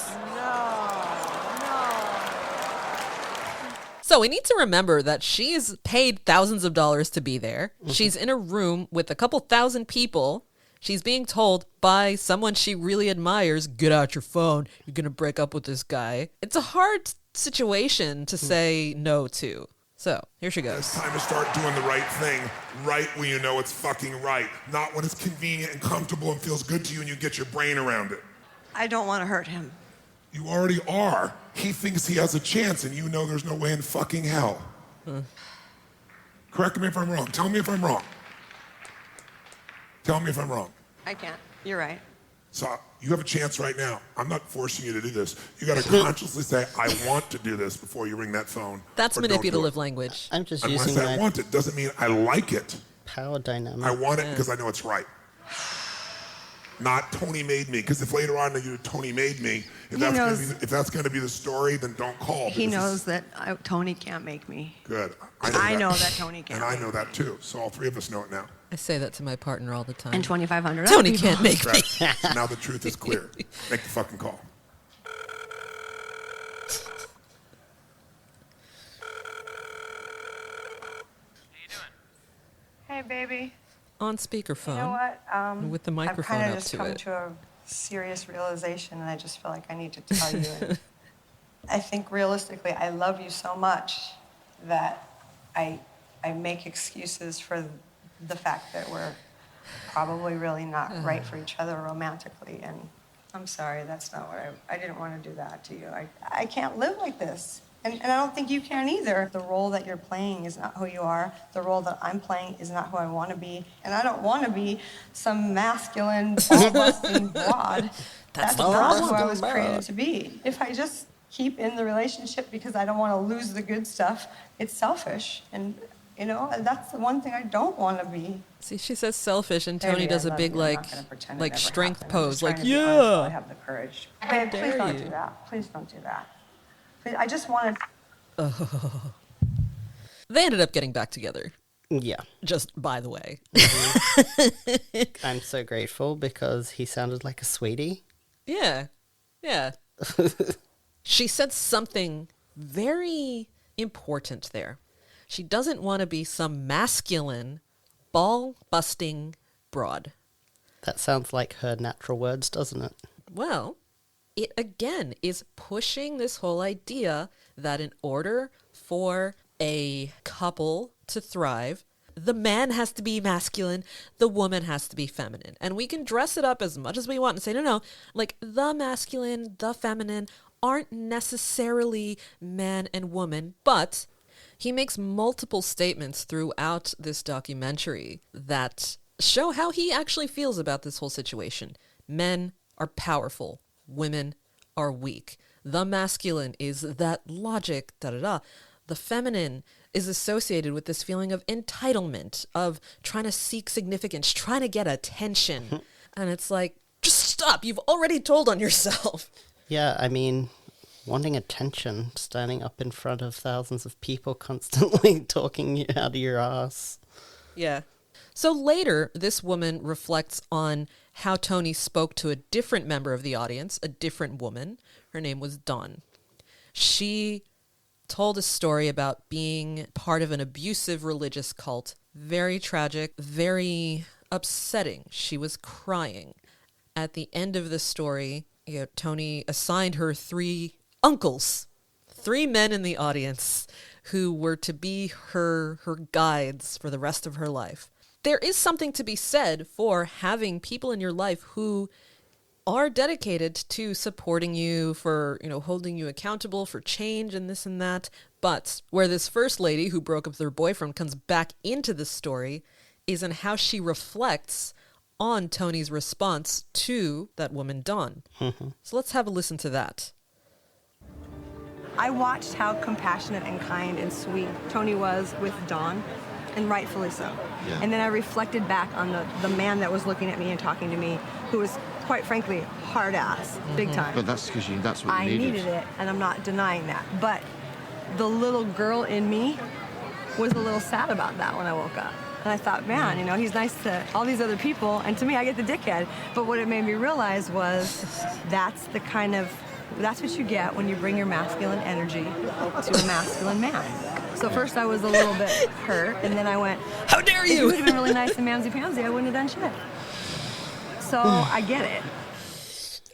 So we need to remember that she's paid thousands of dollars to be there. She's in a room with a couple thousand people. She's being told by someone she really admires, get out your phone. You're going to break up with this guy. It's a hard situation to say no to. So here she It's goes. time to start doing the right thing, right when you know it's fucking right, not when it's convenient and comfortable and feels good to you and you get your brain around it. I don't want to hurt him. You already are. He thinks he has a chance and you know there's no way in fucking hell. Correct me if I'm wrong. Tell me if I'm wrong. Tell me if I'm wrong. I can't. You're right. So you have a chance right now. I'm not forcing you to do this. You got to consciously say, I want to do this before you ring that phone. That's or don't do manipulative it. language. I'm just And when I using say I my want it, doesn't mean I like it. power dynamic. I want it because I know it's right. Not Tony made me, because if later on you Tony made me, if that's going to be the story, then don't call. He because knows that Tony can't make me. Good. I know that Tony can't. And I know that too. So all three of us know it now. I say that to my partner all the time. And 2,500 Tony other people. can't make me. Right. So now the truth is clear. Make the fucking call. Hey, baby. On speakerphone. You know what? with the microphone I've kind up of just to come it. to a serious realization, and I just feel like I need to tell you. And I think realistically, I love you so much that I make excuses for the fact that we're probably really not right for each other romantically. And I'm sorry, that's not what I didn't want to do that to you. I can't live like this. And I don't think you can either. The role that you're playing is not who you are. The role that I'm playing is not who I want to be. And I don't want to be some masculine, ball-busting broad. That's not who I was created to be. If I just keep in the relationship because I don't want to lose the good stuff, it's selfish. And, you know, that's the one thing I don't want to be. See, she says selfish, and Baby, Tony does I a love big you. I'm not gonna pretend it never strength happened. I'm pose, just like trying to be honest while I yeah. have the courage. How Babe, dare please don't you. do that. Please don't do that. Please, I just wanted. They ended up getting back together. Yeah. Just by the way. I'm so grateful because he sounded like a sweetie. Yeah. Yeah. She said something very important there. She doesn't want to be some masculine, ball-busting broad. That sounds like her natural words, doesn't it? Well, it again is pushing this whole idea that in order for a couple to thrive, the man has to be masculine, the woman has to be feminine. And we can dress it up as much as we want and say, no, like the masculine, the feminine aren't necessarily man and woman, but he makes multiple statements throughout this documentary that show how he actually feels about this whole situation. Men are powerful, women are weak. The masculine is that logic, da-da-da. The feminine is associated with this feeling of entitlement, of trying to seek significance, trying to get attention. And it's like, just stop. You've already told on yourself. Yeah, I mean, wanting attention, standing up in front of thousands of people constantly talking you out of your ass. Yeah. So later, this woman reflects on how Tony spoke to a different member of the audience, a different woman. Her name was Dawn. She told a story about being part of an abusive religious cult. Very tragic, very upsetting. She was crying. At the end of the story, Tony assigned her 3 uncles, 3 men in the audience who were to be her guides for the rest of her life. There is something to be said for having people in your life who are dedicated to supporting you, for, holding you accountable for change and this and that. But where this first lady who broke up with her boyfriend comes back into the story is in how she reflects on Tony's response to that woman, Dawn. So let's have a listen to that. I watched how compassionate and kind and sweet Tony was with Dawn, and rightfully so. Yeah. And then I reflected back on the man that was looking at me and talking to me, who was, quite frankly, hard ass, big time. But that's because that's what you I needed it, and I'm not denying that. But the little girl in me was a little sad about that when I woke up. And I thought, man, he's nice to all these other people, and to me, I get the dickhead. But what it made me realize was that's what you get when you bring your masculine energy to a masculine man. So first I was a little bit hurt, and then I went, how dare if you you? would have been really nice and mamsy-pamsy, I wouldn't have done shit. So I get it.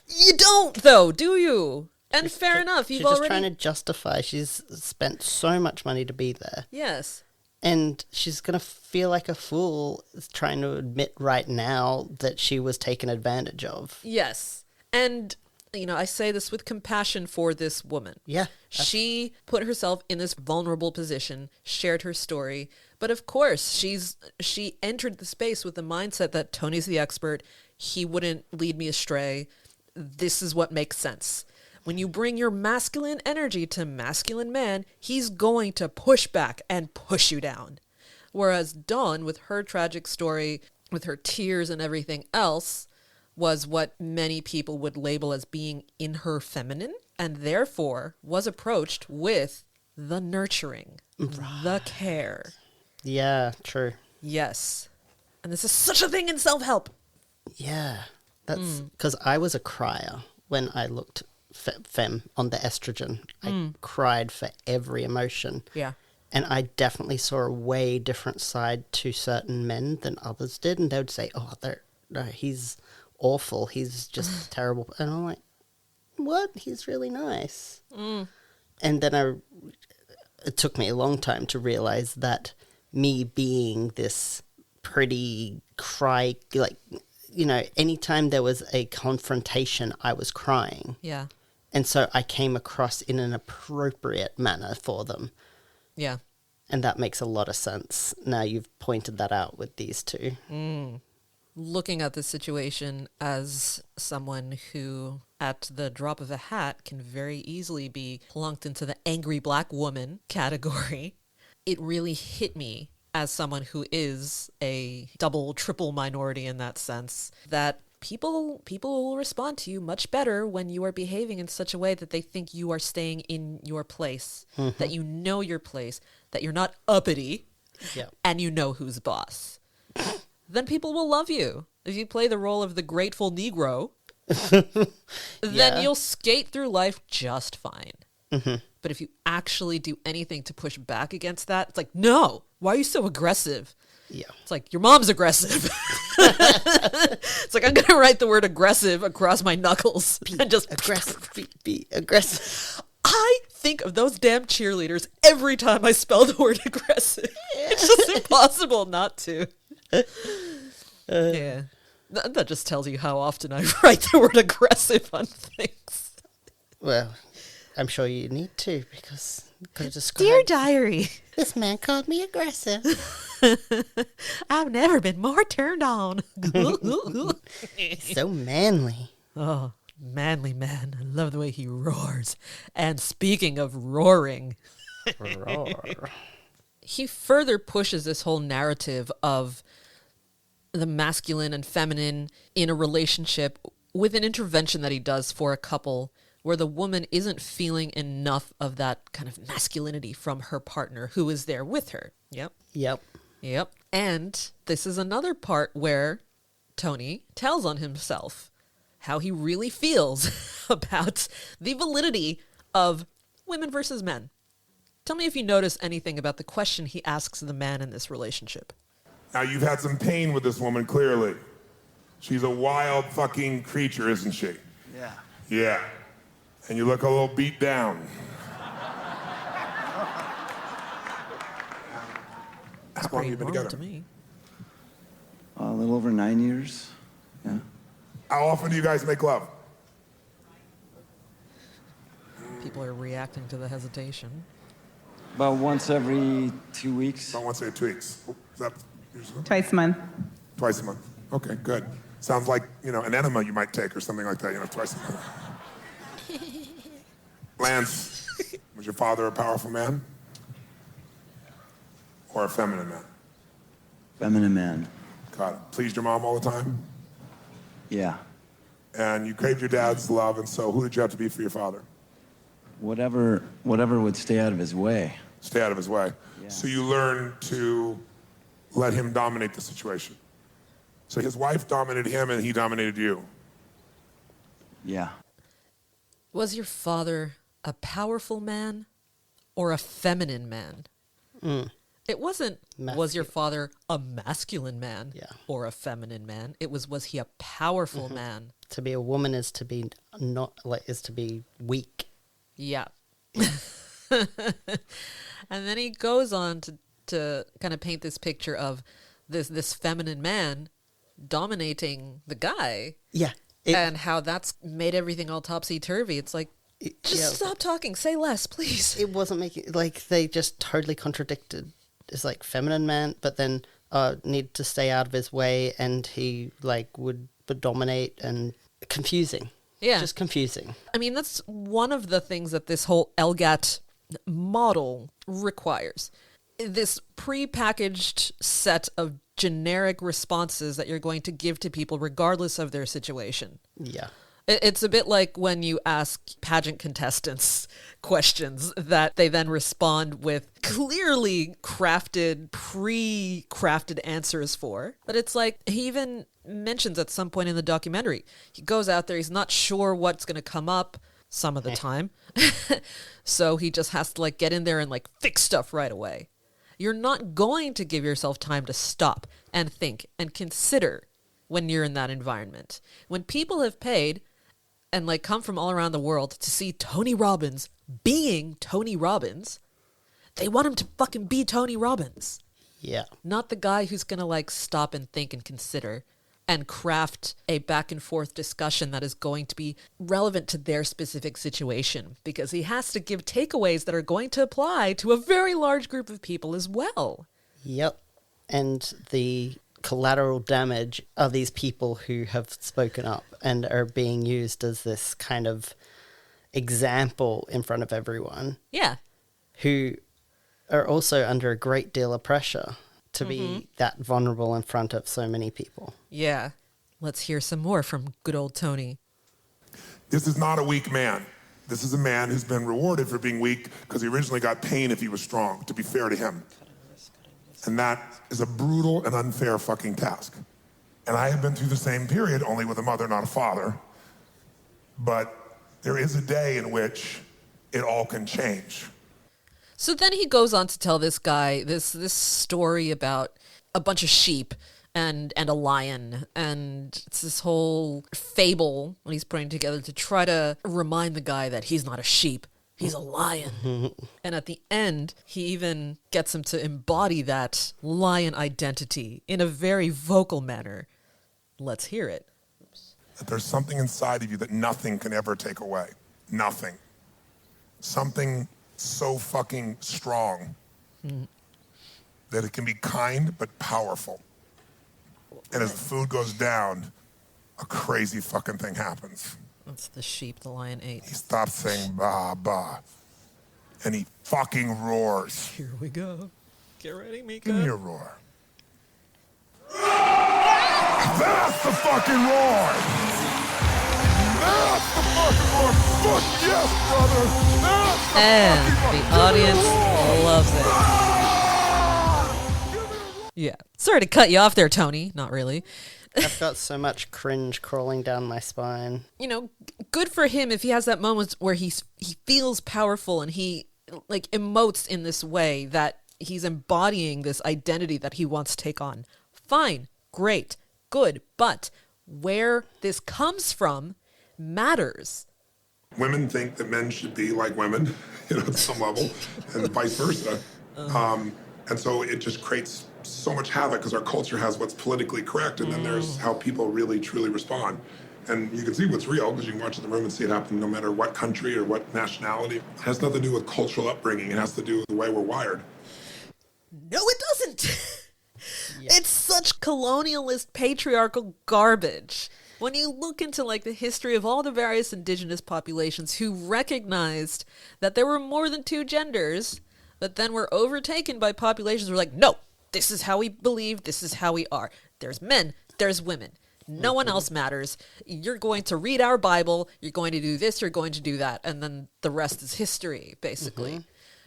You don't, though, do you? And fair enough. She's just trying to justify. She's spent so much money to be there. Yes. And she's going to feel like a fool trying to admit right now that she was taken advantage of. Yes. And, I say this with compassion for this woman. Yeah. She put herself in this vulnerable position, shared her story. But of course, she entered the space with the mindset that Tony's the expert. He wouldn't lead me astray. This is what makes sense. When you bring your masculine energy to masculine man, he's going to push back and push you down. Whereas Dawn, with her tragic story, with her tears and everything else, was what many people would label as being in her feminine, and therefore was approached with the nurturing, the care. Yeah, true. Yes. And this is such a thing in self-help. Yeah. That's because I was a crier when I looked femme on the estrogen. I cried for every emotion. Yeah. And I definitely saw a way different side to certain men than others did. And they would say, no, he's awful. He's just terrible. And I'm like, what? He's really nice. And then it took me a long time to realize that me being this pretty anytime there was a confrontation, I was crying. Yeah. And so I came across in an appropriate manner for them. Yeah. And that makes a lot of sense. Now you've pointed that out with these two. Looking at the situation as someone who, at the drop of a hat, can very easily be plunked into the angry black woman category, it really hit me as someone who is a double, triple minority in that sense, that people will respond to you much better when you are behaving in such a way that they think you are staying in your place, that you know your place, that you're not uppity, and you know who's boss. Then people will love you. If you play the role of the grateful Negro, then you'll skate through life just fine. But if you actually do anything to push back against that, it's like, no, why are you so aggressive? Yeah. It's like, your mom's aggressive. It's like, I'm going to write the word aggressive across my knuckles and just Aggressive. Be aggressive. I think of those damn cheerleaders every time I spell the word aggressive. It's just impossible not to. Yeah. That just tells you how often I write the word aggressive on things. Well, I'm sure you need to because could describe. Dear diary, This man called me aggressive. I've never been more turned on. So manly. Oh, manly man. I love the way he roars. And speaking of roaring, Roar. he further pushes this whole narrative of the masculine and feminine in a relationship with an intervention that he does for a couple where the woman isn't feeling enough of that kind of masculinity from her partner who is there with her. Yep. Yep. And this is another part where Tony tells on himself how he really feels about the validity of women versus men. Tell me if you notice anything about the question he asks the man in this relationship. Now, you've had some pain with this woman, clearly. She's a wild fucking creature, isn't she? Yeah. Yeah. And you look a little beat down. How long have you been Normal together? to me. A little over 9 years. Yeah. How often do you guys make love? People are reacting to the hesitation. About once every 2 weeks. About once every 2 weeks. Oh, is that usually? Twice a month. Twice a month. Okay, good. Sounds like, an enema you might take or something like that, twice a month. Lance, was your father a powerful man? Or a feminine man? Feminine man. Got it. Pleased your mom all the time? Yeah. And you craved your dad's love, and so who did you have to be for your father? Whatever would stay out of his way. Stay out of his way. Yeah. So you learned to let him dominate the situation. So his wife dominated him and he dominated you. Yeah. Was your father a powerful man or a feminine man? It wasn't, was your father a masculine man or a feminine man? It was he a powerful man? To be a woman is to be is to be weak. Yeah. And then he goes on to kind of paint this picture of this feminine man dominating the guy. Yeah. And how that's made everything all topsy-turvy. It's like, just stop talking. Say less, please. It wasn't making, they just totally contradicted. It's like feminine man, but then need to stay out of his way, and he would dominate, and confusing. Yeah. Just confusing. I mean, that's one of the things that this whole LGAT model requires. This pre-packaged set of generic responses that you're going to give to people regardless of their situation. Yeah. It's a bit like when you ask pageant contestants questions that they then respond with clearly crafted, pre-crafted answers for. But it's like, he even mentions at some point in the documentary, he goes out there, he's not sure what's going to come up some of the time. So he just has to get in there and fix stuff right away. You're not going to give yourself time to stop and think and consider when you're in that environment. When people have paid and come from all around the world to see Tony Robbins being Tony Robbins, they want him to fucking be Tony Robbins. Yeah. Not the guy who's going to stop and think and consider and craft a back and forth discussion that is going to be relevant to their specific situation, because he has to give takeaways that are going to apply to a very large group of people as well. Yep. And the collateral damage are these people who have spoken up and are being used as this kind of example in front of everyone. Yeah. Who are also under a great deal of pressure to be that vulnerable in front of so many people. Yeah. Let's hear some more from good old Tony. This is not a weak man. This is a man who's been rewarded for being weak because he originally got pain if he was strong, to be fair to him. And that is a brutal and unfair fucking task. And I have been through the same period, only with a mother, not a father. But there is a day in which it all can change. So then he goes on to tell this guy this story about a bunch of sheep and a lion, and it's this whole fable when he's putting together to try to remind the guy that he's not a sheep, he's a lion. And at the end, he even gets him to embody that lion identity in a very vocal manner. Let's hear it. That there's something inside of you that nothing can ever take away. Nothing. Something so fucking strong that it can be kind but powerful. And as the food goes down, a crazy fucking thing happens. That's the sheep the lion ate. He stops saying bah bah, and he fucking roars. Here we go. Get ready, Meka. Give me a roar. That's the fucking roar! That's the fucking roar! Fuck yes, brother! That's the And fucking the roar. audience loves it. Yeah. Sorry to cut you off there, Tony. Not really. I've got so much cringe crawling down my spine. You know, good for him if he has that moment where he feels powerful and he like emotes in this way that he's embodying this identity that he wants to take on. Fine, great, good, but where this comes from matters. Women think that men should be like women, at some level, and vice versa. And so it just creates so much havoc because our culture has what's politically correct, and then there's how people really, truly respond. And you can see what's real because you can watch in the room and see it happen no matter what country or what nationality. It has nothing to do with cultural upbringing. It has to do with the way we're wired. No, it doesn't. It's such colonialist, patriarchal garbage. When you look into like the history of all the various indigenous populations who recognized that there were more than two genders, but then were overtaken by populations who were like, no, this is how we believe, this is how we are. There's men, there's women. No one else matters. You're going to read our Bible, you're going to do this, you're going to do that, and then the rest is history, basically.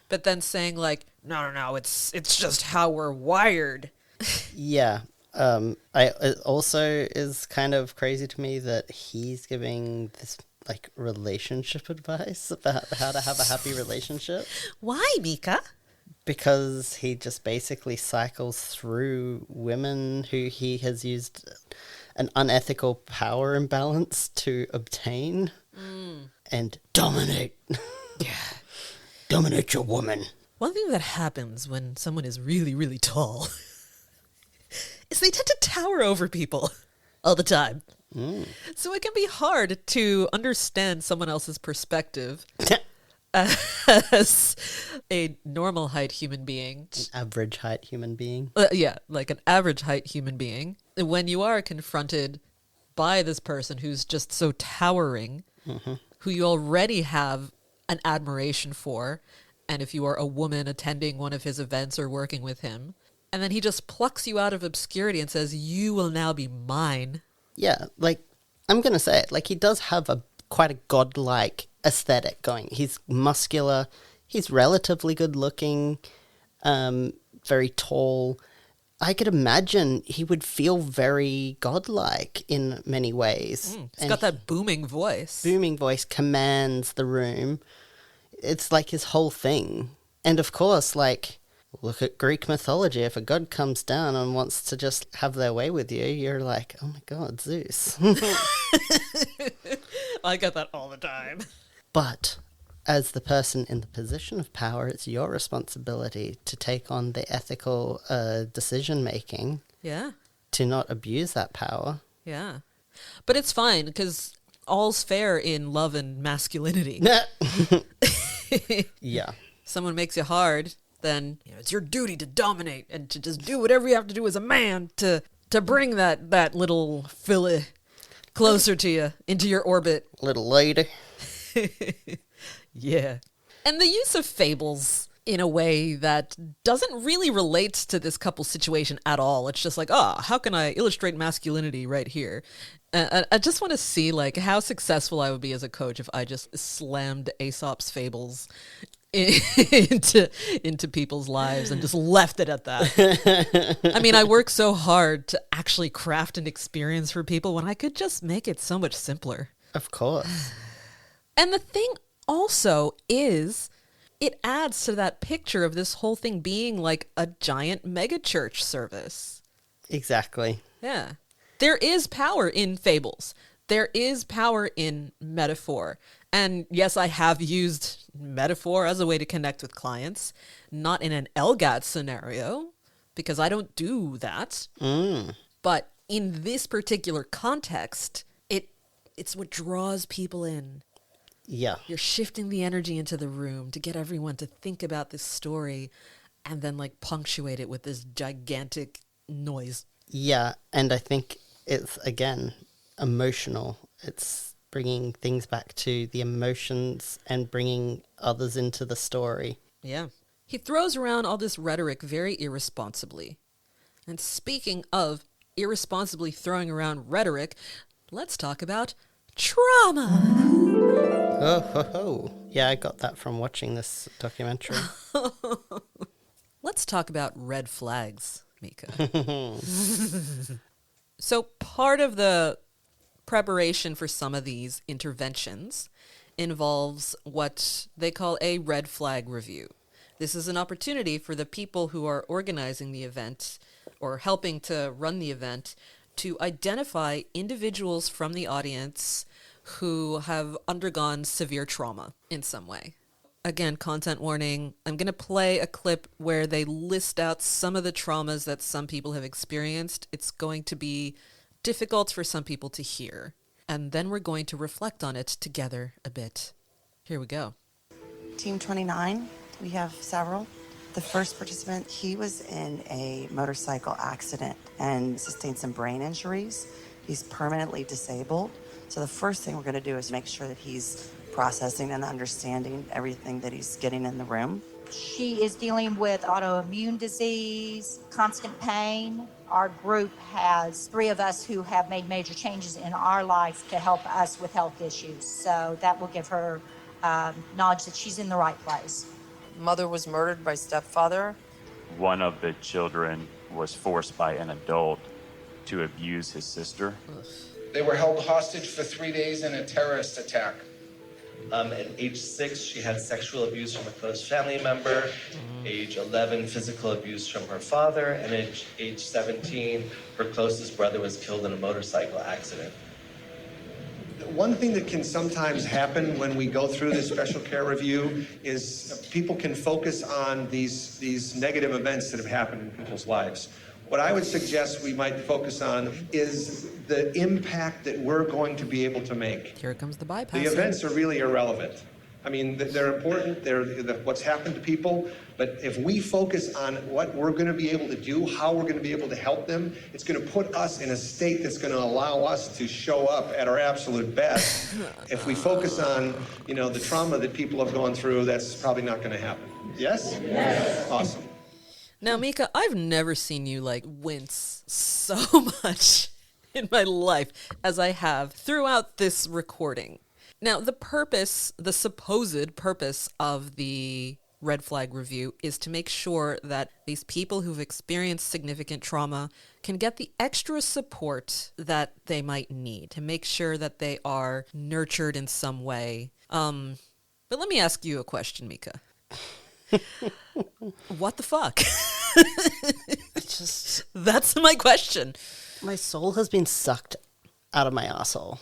But then saying like, no, it's just how we're wired. Yeah. It also is kind of crazy to me that he's giving this like relationship advice about how to have a happy relationship. Why, Meka? Because he just basically cycles through women who he has used an unethical power imbalance to obtain and dominate. Yeah. Dominate your woman. One thing that happens when someone is really, really tall is they tend to tower over people all the time. So it can be hard to understand someone else's perspective as a normal height human being. Average height human being. Yeah, like an average height human being. When you are confronted by this person who's just so towering, who you already have an admiration for, and if you are a woman attending one of his events or working with him, and then he just plucks you out of obscurity and says, you will now be mine. Yeah, like, I'm going to say it, like, he does have quite a godlike aesthetic going. He's muscular, he's relatively good looking, very tall. I could imagine he would feel very godlike in many ways. He's got that booming voice. Booming voice commands the room. It's like his whole thing. And of course, like, look at Greek mythology. If a god comes down and wants to just have their way with you, you're like, oh my god, Zeus. I get that all the time. But as the person in the position of power, it's your responsibility to take on the ethical decision-making. Yeah. To not abuse that power. Yeah. But it's fine, because all's fair in love and masculinity. Yeah. Someone makes you hard, then it's your duty to dominate and to just do whatever you have to do as a man to bring that little filly closer to you, into your orbit. Little lady. Yeah. And the use of fables in a way that doesn't really relate to this couple's situation at all. It's just like, how can I illustrate masculinity right here? I just want to see like how successful I would be as a coach if I just slammed Aesop's fables into people's lives and just left it at that. I mean, I work so hard to actually craft an experience for people when I could just make it so much simpler. Of course. And the thing also is it adds to that picture of this whole thing being like a giant mega church service. Exactly. Yeah. There is power in fables. There is power in metaphor. And yes, I have used metaphor as a way to connect with clients, not in an LGAT scenario, because I don't do that. But in this particular context, it's what draws people in. Yeah. You're shifting the energy into the room to get everyone to think about this story and then like punctuate it with this gigantic noise. Yeah, and I think it's, again, emotional. It's bringing things back to the emotions and bringing others into the story. Yeah. He throws around all this rhetoric very irresponsibly. And speaking of irresponsibly throwing around rhetoric, let's talk about trauma. Oh, ho, ho. Yeah, I got that from watching this documentary. Let's talk about red flags, Meka. So part of the preparation for some of these interventions involves what they call a red flag review. This is an opportunity for the people who are organizing the event or helping to run the event to identify individuals from the audience who have undergone severe trauma in some way. Again, content warning, I'm going to play a clip where they list out some of the traumas that some people have experienced. It's going to be difficult for some people to hear. And then we're going to reflect on it together a bit. Here we go. Team 29, we have several. The first participant, he was in a motorcycle accident and sustained some brain injuries. He's permanently disabled. So the first thing we're going to do is make sure that he's processing and understanding everything that he's getting in the room. She is dealing with autoimmune disease, constant pain. Our group has 3 of us who have made major changes in our life to help us with health issues. So that will give her knowledge that she's in the right place. Mother was murdered by stepfather. One of the children was forced by an adult to abuse his sister. They were held hostage for 3 days in a terrorist attack. At age 6, she had sexual abuse from a close family member. Age 11, physical abuse from her father. And at age 17, her closest brother was killed in a motorcycle accident. One thing that can sometimes happen when we go through this special care review is people can focus on these negative events that have happened in people's lives. What I would suggest we might focus on is the impact that we're going to be able to make. Here comes the bypass. The events are really irrelevant. I mean, they're important, they're what's happened to people, but if we focus on what we're going to be able to do, how we're going to be able to help them, it's going to put us in a state that's going to allow us to show up at our absolute best. If we focus on, the trauma that people have gone through, that's probably not going to happen. Yes? Yes. Awesome. Now, Meka, I've never seen you wince so much in my life as I have throughout this recording. Now, the supposed purpose of the red flag review is to make sure that these people who've experienced significant trauma can get the extra support that they might need to make sure that they are nurtured in some way. But let me ask you a question, Meka. What the fuck? That's my question. My soul has been sucked out of my asshole.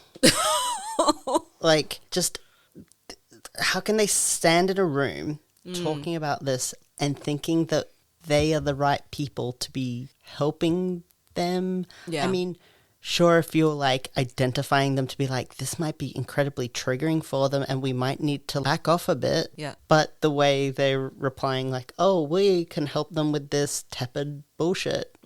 How can they stand in a room talking about this and thinking that they are the right people to be helping them? Yeah. I mean, sure, if you're identifying them to be this might be incredibly triggering for them and we might need to back off a bit. Yeah. But the way they're replying oh, we can help them with this tepid bullshit.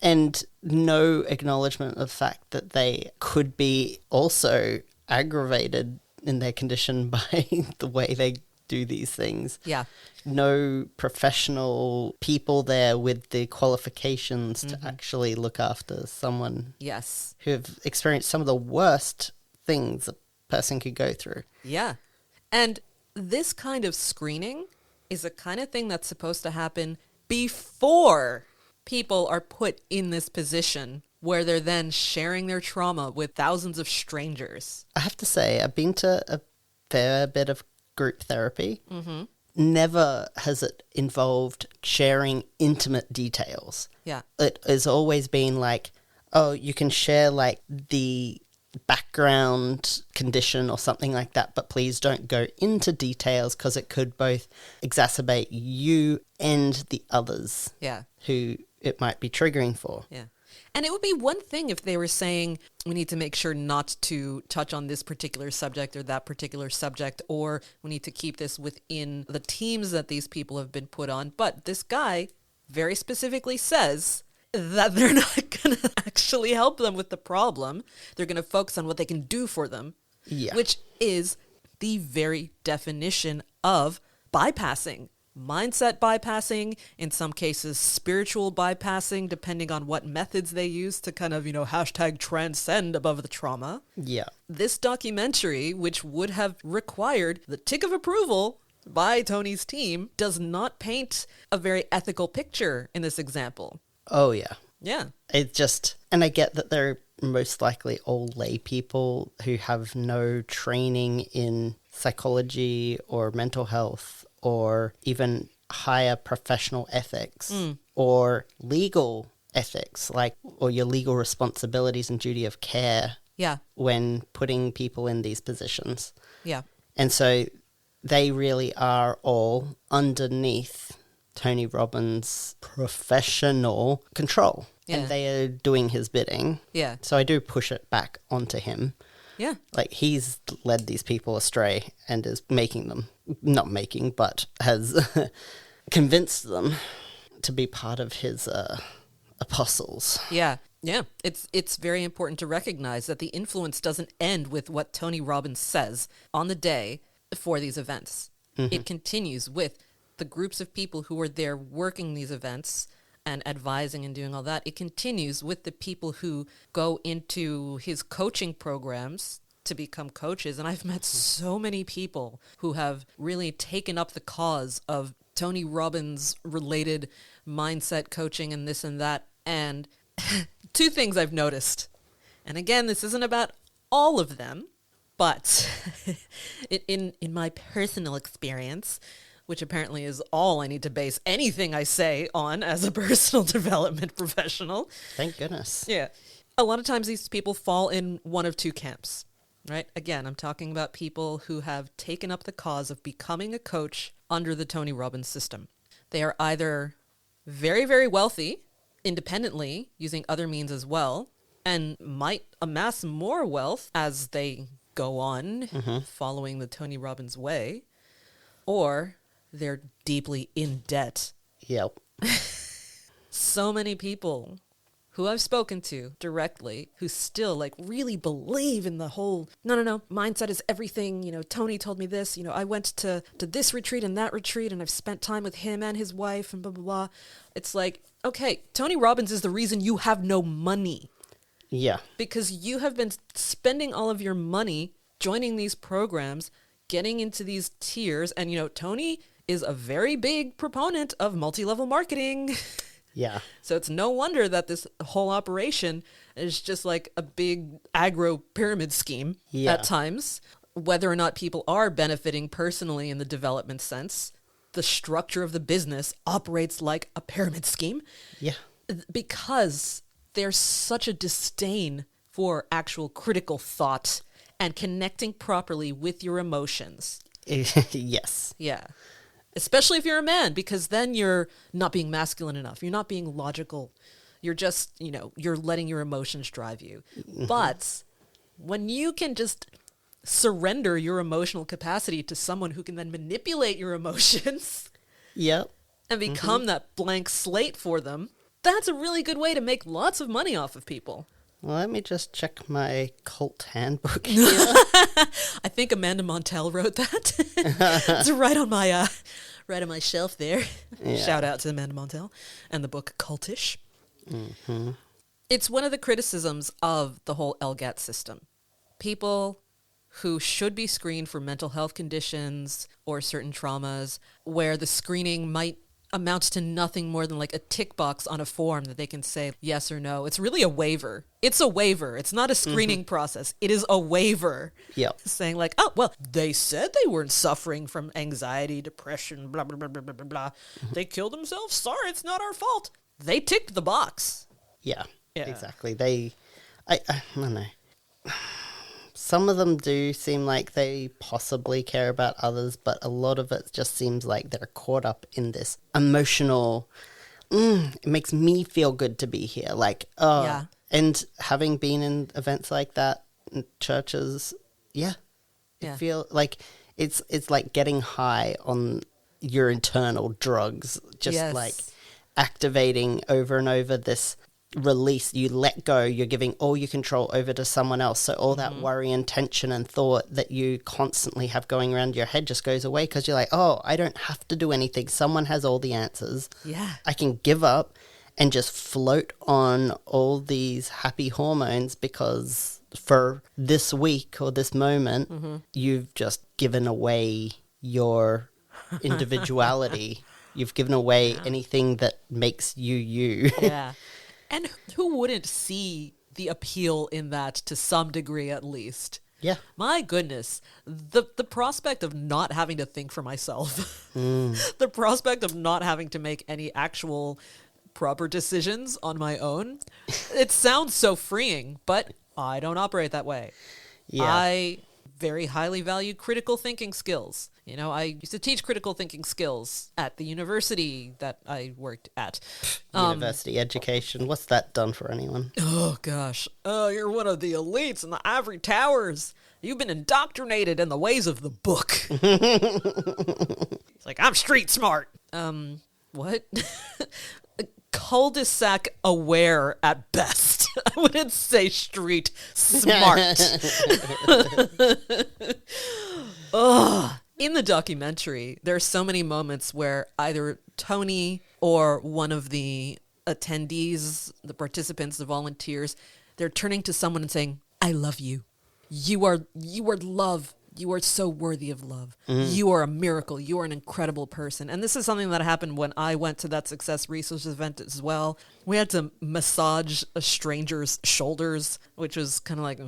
And no acknowledgement of the fact that they could be also aggravated in their condition by the way they do these things. Yeah. No professional people there with the qualifications to actually look after someone. Yes. Who have experienced some of the worst things a person could go through. Yeah. And this kind of screening is a kind of thing that's supposed to happen before people are put in this position where they're then sharing their trauma with thousands of strangers. I have to say, I've been to a fair bit of group therapy, Mm-hmm. never has it involved sharing intimate details. Yeah. It has always been like, oh, you can share like the background condition or something like that, but please don't go into details because it could both exacerbate you and the others Yeah. who it might be triggering for. Yeah. And it would be one thing if they were saying, we need to make sure not to touch on this particular subject or that particular subject, or we need to keep this within the teams that these people have been put on. But this guy very specifically says that they're not going to actually help them with the problem. They're going to focus on what they can do for them, Yeah. which is the very definition of bypassing. Mindset bypassing, in some cases spiritual bypassing, depending on what methods they use to kind of, hashtag transcend above the trauma. Yeah. This documentary, which would have required the tick of approval by Tony's team, does not paint a very ethical picture in this example. Oh, yeah. Yeah. It just, and I get that they're most likely all lay people who have no training in psychology or mental health or even higher professional ethics or legal ethics, like, or your legal responsibilities and duty of care Yeah. when putting people in these positions. Yeah. And so they really are all underneath Tony Robbins' professional control. Yeah. And they are doing his bidding. Yeah. So I do push it back onto him. Yeah. Like, he's led these people astray and is making them, not making, but has convinced them to be part of his apostles. Yeah. Yeah. It's very important to recognize that the influence doesn't end with what Tony Robbins says on the day for these events. Mm-hmm. It continues with the groups of people who are there working these events and advising and doing all that. It continues with the people who go into his coaching programs to become coaches. And I've met so many people who have really taken up the cause of Tony Robbins related mindset coaching and this and that. And two things I've noticed. And again, this isn't about all of them, but in my personal experience, which apparently is all I need to base anything I say on as a personal development professional. Thank goodness. Yeah. A lot of times these people fall in one of two camps, right? Again, I'm talking about people who have taken up the cause of becoming a coach under the Tony Robbins system. They are either very, very wealthy independently using other means as well and might amass more wealth as they go on following the Tony Robbins way, or they're deeply in debt. Yep. So many people who I've spoken to directly who still like really believe in the whole, no, mindset is everything. Tony told me this, I went to this retreat and that retreat and I've spent time with him and his wife and blah, blah, blah. It's like, okay, Tony Robbins is the reason you have no money. Yeah. Because you have been spending all of your money joining these programs, getting into these tiers. And, Tony is a very big proponent of multi-level marketing. Yeah. So it's no wonder that this whole operation is just like a big aggro pyramid scheme at times. Whether or not people are benefiting personally in the development sense, the structure of the business operates like a pyramid scheme. Yeah. Because there's such a disdain for actual critical thought and connecting properly with your emotions. Yes. Yeah. Especially if you're a man, because then you're not being masculine enough. You're not being logical. You're just, you're letting your emotions drive you. But when you can just surrender your emotional capacity to someone who can then manipulate your emotions Yep. and become that blank slate for them, that's a really good way to make lots of money off of people. Well, let me just check my cult handbook here. I think Amanda Montell wrote that. It's right on my shelf there. Yeah. Shout out to Amanda Montell and the book Cultish. It's one of the criticisms of the whole LGAT system. People who should be screened for mental health conditions or certain traumas, where the screening might amounts to nothing more than like a tick box on a form that they can say yes or no. It's really a waiver. It's a waiver. It's not a screening process. It is a waiver. Yep. Saying like, oh, well, they said they weren't suffering from anxiety, depression, blah, blah, blah, blah, blah, blah. They killed themselves? Sorry, it's not our fault. They ticked the box. Yeah. Exactly. I don't know. Some of them do seem like they possibly care about others, but a lot of it just seems like they're caught up in this emotional, it makes me feel good to be here. Like, oh, Yeah. And having been in events like that, in churches, Yeah. feel like it's like getting high on your internal drugs, just Yes. like activating over and over this release. You let go, you're giving all your control over to someone else, so all that worry and tension and thought that you constantly have going around your head just goes away, because you're like, oh, I don't have to do anything, someone has all the answers. Yeah. I can give up and just float on all these happy hormones, because for this week or this moment you've just given away your individuality. You've given away anything that makes you you. Yeah. And who wouldn't see the appeal in that to some degree at least? Yeah. My goodness. The prospect of not having to think for myself. The prospect of not having to make any actual proper decisions on my own. It sounds so freeing, but I don't operate that way. Yeah. I very highly value critical thinking skills. You know, I used to teach critical thinking skills at the university that I worked at. University education, what's that done for anyone? Oh, gosh. Oh, you're one of the elites in the ivory towers. You've been indoctrinated in the ways of the book. It's like, I'm street smart. What? Cul-de-sac aware at best. I wouldn't say street smart. Ugh. In the documentary, there are so many moments where either Tony or one of the attendees, the participants, the volunteers, they're turning to someone and saying, I love you. You are love. You are so worthy of love. You are a miracle. You are an incredible person. And this is something that happened when I went to that Success Resources event as well. We had to massage a stranger's shoulders, which was kind of like,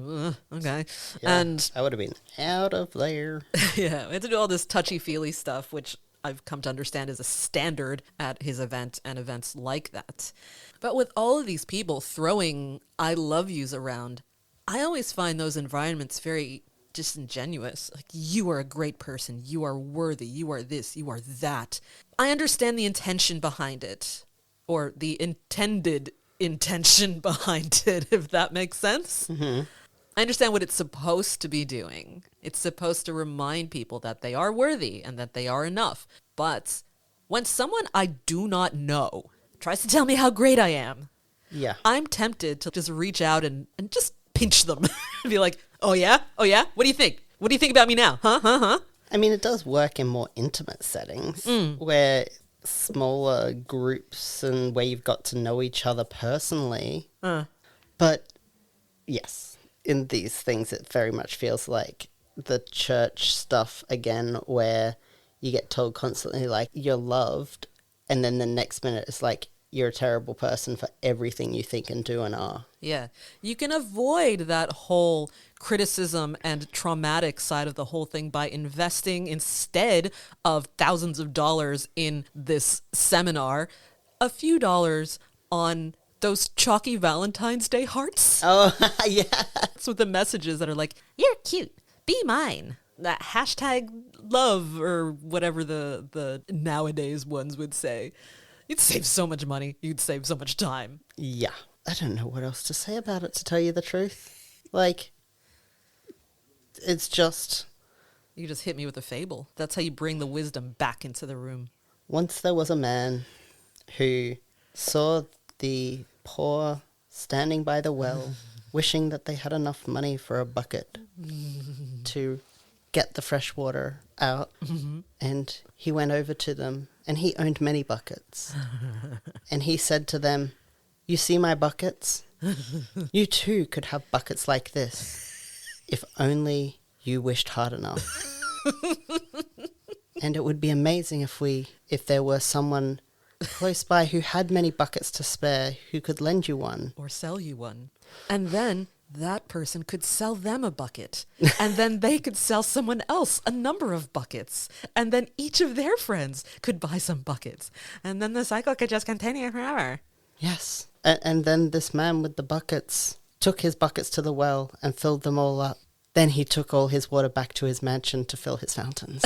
okay. Yeah, And I would have been out of there. yeah, we had to do all this touchy-feely stuff, which I've come to understand is a standard at his event and events like that. But with all of these people throwing I love yous around, I always find those environments very disingenuous. Like, you are a great person. You are worthy. You are this. You are that. I understand the intention behind it, or the intended intention behind it, if that makes sense. I understand what it's supposed to be doing. It's supposed to remind people that they are worthy and that they are enough. But when someone I do not know tries to tell me how great I am, Yeah. I'm tempted to just reach out and just pinch them and be like, oh yeah? Oh yeah? What do you think? What do you think about me now? Huh? I mean, it does work in more intimate settings where smaller groups and where you've got to know each other personally. But yes, in these things, it very much feels like the church stuff again, where you get told constantly, like, you're loved. And then the next minute, it's like, you're a terrible person for everything you think and do and are. Yeah. You can avoid that whole criticism and traumatic side of the whole thing by investing, instead of thousands of dollars in this seminar, a few dollars on those chalky Valentine's Day hearts. Oh, yeah. It's with the messages that are like, you're cute, be mine. That hashtag love, or whatever the nowadays ones would say. You'd save so much money. You'd save so much time. Yeah. I don't know what else to say about it, to tell you the truth. Like, it's just... You just hit me with a fable. That's how you bring the wisdom back into the room. Once there was a man who saw the poor standing by the well, wishing that they had enough money for a bucket to get the fresh water out. And he went over to them, and he owned many buckets. And he said to them, you see my buckets? You too could have buckets like this, if only you wished hard enough. And it would be amazing if there were someone close by who had many buckets to spare, who could lend you one. Or sell you one. And then that person could sell them a bucket. And then they could sell someone else a number of buckets. And then each of their friends could buy some buckets. And then the cycle could just continue forever. Yes. And then this man with the buckets took his buckets to the well and filled them all up. Then he took all his water back to his mansion to fill his fountains.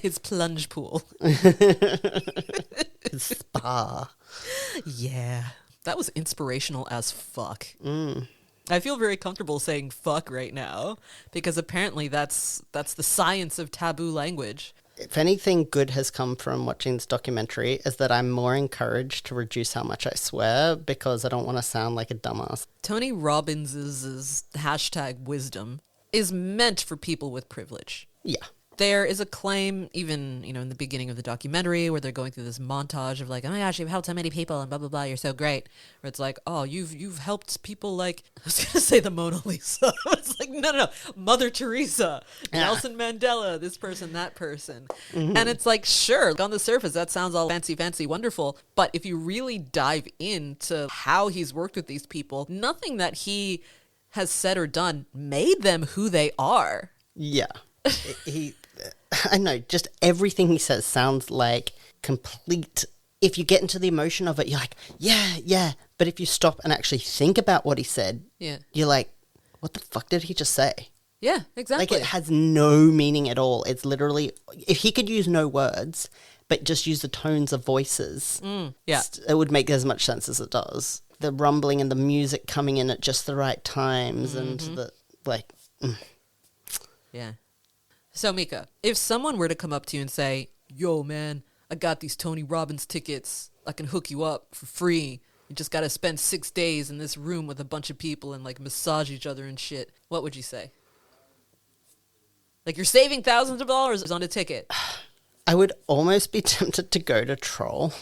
His plunge pool. His spa. Yeah. That was inspirational as fuck. Mm. I feel very comfortable saying fuck right now because apparently that's the science of taboo language. If anything good has come from watching this documentary is that I'm more encouraged to reduce how much I swear because I don't want to sound like a dumbass. Tony Robbins' hashtag wisdom is meant for people with privilege. Yeah. There is a claim, even, in the beginning of the documentary where they're going through this montage of like, oh my gosh, you've helped so many people and blah, blah, blah, you're so great. Where it's like, oh, you've helped people like, I was going to say the Mona Lisa. It's like, no. Mother Teresa, Nelson Mandela, this person, that person. Mm-hmm. And it's like, sure, on the surface, that sounds all fancy, wonderful. But if you really dive into how he's worked with these people, nothing that he has said or done made them who they are. Yeah. I know, just everything he says sounds like complete. If you get into the emotion of it, you're like, yeah. But if you stop and actually think about what he said, you're like, what the fuck did he just say? Yeah, exactly. Like, it has no meaning at all. It's literally, if he could use no words, but just use the tones of voices, it would make as much sense as it does. The rumbling and the music coming in at just the right times and the, like... Yeah. So, Meka, if someone were to come up to you and say, yo, man, I got these Tony Robbins tickets. I can hook you up for free. You just got to spend 6 days in this room with a bunch of people and, like, massage each other and shit. What would you say? Like, you're saving thousands of dollars on a ticket. I would almost be tempted to go to troll.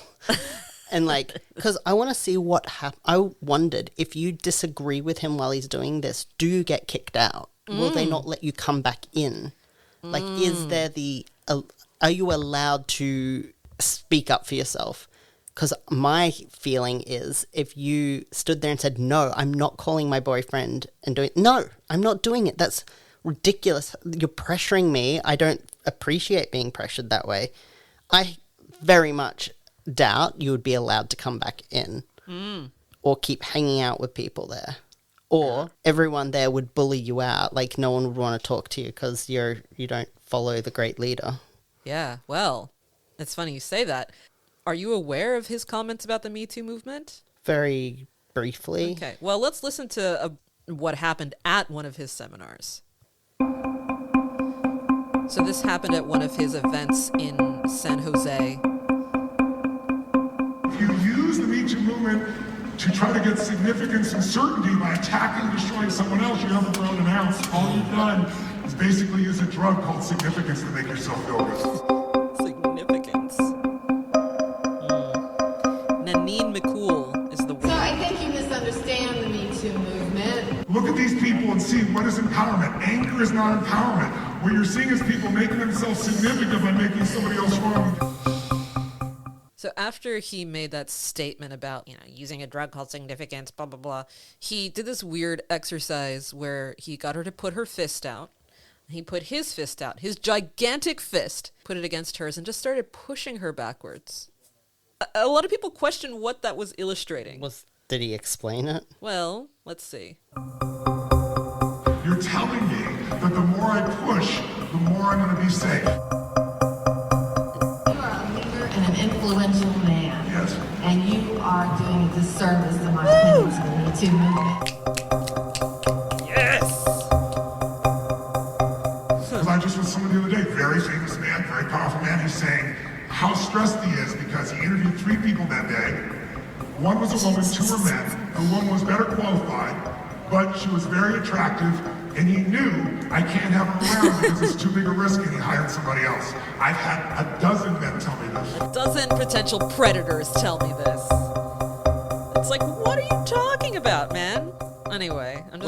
And, like, because I want to see what happens. I wondered, if you disagree with him while he's doing this, do you get kicked out? Will they not let you come back in? Like, is there are you allowed to speak up for yourself? Because my feeling is if you stood there and said, no, I'm not calling my boyfriend and doing, no, I'm not doing it. That's ridiculous. You're pressuring me. I don't appreciate being pressured that way. I very much doubt you would be allowed to come back in or keep hanging out with people there. Or everyone there would bully you out. Like, no one would want to talk to you because you don't follow the great leader. Yeah, well, it's funny you say that. Are you aware of his comments about the Me Too movement? Very briefly. Okay, well, let's listen to what happened at one of his seminars. So this happened at one of his events in San Jose. If you use the Me Too movement to try to get significance and certainty by attacking and destroying someone else, you haven't grown an ounce. All you've done is basically use a drug called significance to make yourself feel good. Significance. Nanine McCool is the one. So I think you misunderstand the Me Too movement. Look at these people and see what is empowerment. Anger is not empowerment. What you're seeing is people making themselves significant by making somebody else wrong. So after he made that statement about, using a drug called significance, blah, blah, blah, he did this weird exercise where he got her to put her fist out. He put his fist out, his gigantic fist, put it against hers and just started pushing her backwards. A lot of people question what that was illustrating. Did he explain it? Well, let's see. You're telling me that the more I push, the more I'm going to be safe. And an influential man. Yes. And you are doing a disservice, in my opinion, to the Me Too movement. Yes! Because I just was someone the other day, very famous man, very powerful man, who's saying how stressed he is because he interviewed 3 people that day. One was a woman, 2 were men. The woman was better qualified, but she was very attractive, and he knew I can't have her around because it's too big a risk, and he hired somebody else. I've had a dozen men tell me this. A dozen potential predators tell me this. It's like, what are you talking about, man? Anyway, I'm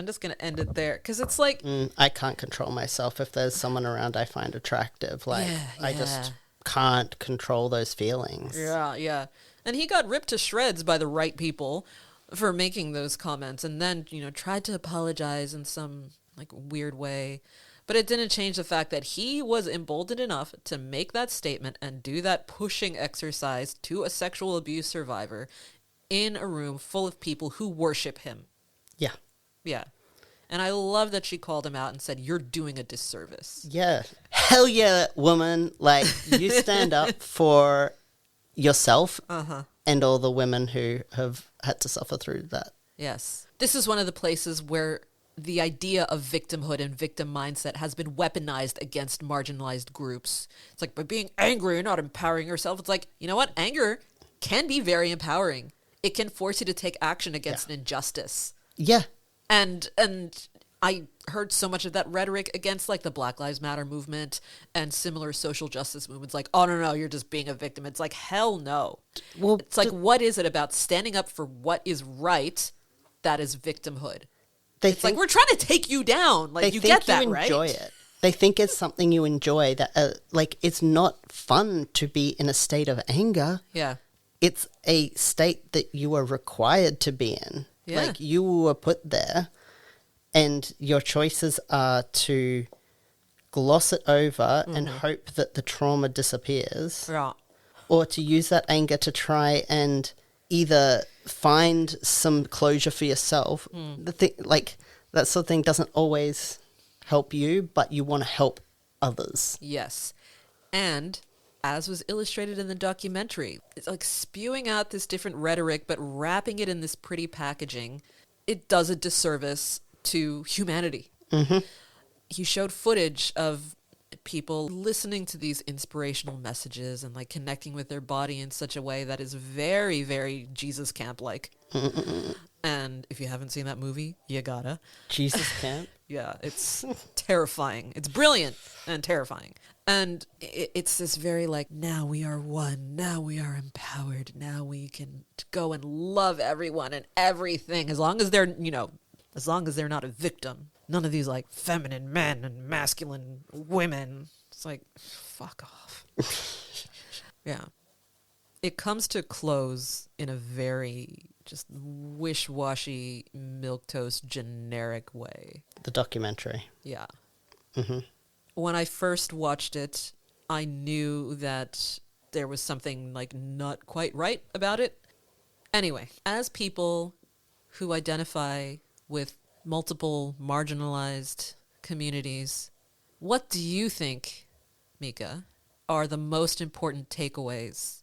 just gonna end it there because it's like I can't control myself if there's someone around I find attractive. Like I just can't control those feelings. Yeah, yeah. And he got ripped to shreds by the right people for making those comments, and then, tried to apologize in some like weird way. But it didn't change the fact that he was emboldened enough to make that statement and do that pushing exercise to a sexual abuse survivor in a room full of people who worship him. Yeah. Yeah. And I love that she called him out and said, "You're doing a disservice." Yeah. Hell yeah, woman. Like, you stand up for yourself and all the women who have had to suffer through that. Yes. This is one of the places where the idea of victimhood and victim mindset has been weaponized against marginalized groups. It's like, by being angry, you're not empowering yourself. It's like, you know what? Anger can be very empowering. It can force you to take action against an injustice. Yeah. And I heard so much of that rhetoric against like the Black Lives Matter movement and similar social justice movements. Like, oh, no, you're just being a victim. It's like, hell no. Well, it's like, what is it about standing up for what is right that is victimhood? It's like, we're trying to take you down. Like, you get that, right? They think you enjoy it. They think it's something you enjoy. That like, it's not fun to be in a state of anger. Yeah. It's a state that you are required to be in. Yeah. Like, you were put there, and your choices are to gloss it over and hope that the trauma disappears. Yeah. Or to use that anger to try and either find some closure for yourself. The thing, like, that sort of thing doesn't always help you, but you want to help others. Yes. And as was illustrated in the documentary, it's like spewing out this different rhetoric, but wrapping it in this pretty packaging. It does a disservice to humanity. Mm-hmm. He showed footage of people listening to these inspirational messages and like connecting with their body in such a way that is very, very Jesus camp-like. And if you haven't seen that movie, you gotta. Jesus camp? Yeah, it's terrifying. It's brilliant and terrifying. And it's this very like, now we are one, now we are empowered, now we can go and love everyone and everything, as long as they're, as long as they're not a victim. None of these like feminine men and masculine women. It's like, fuck off. Yeah. It comes to close in a very just wish-washy, milquetoast, generic way. The documentary. Yeah. Mm-hmm. When I first watched it, I knew that there was something like not quite right about it. Anyway, as people who identify with multiple marginalized communities, what do you think, Meka, are the most important takeaways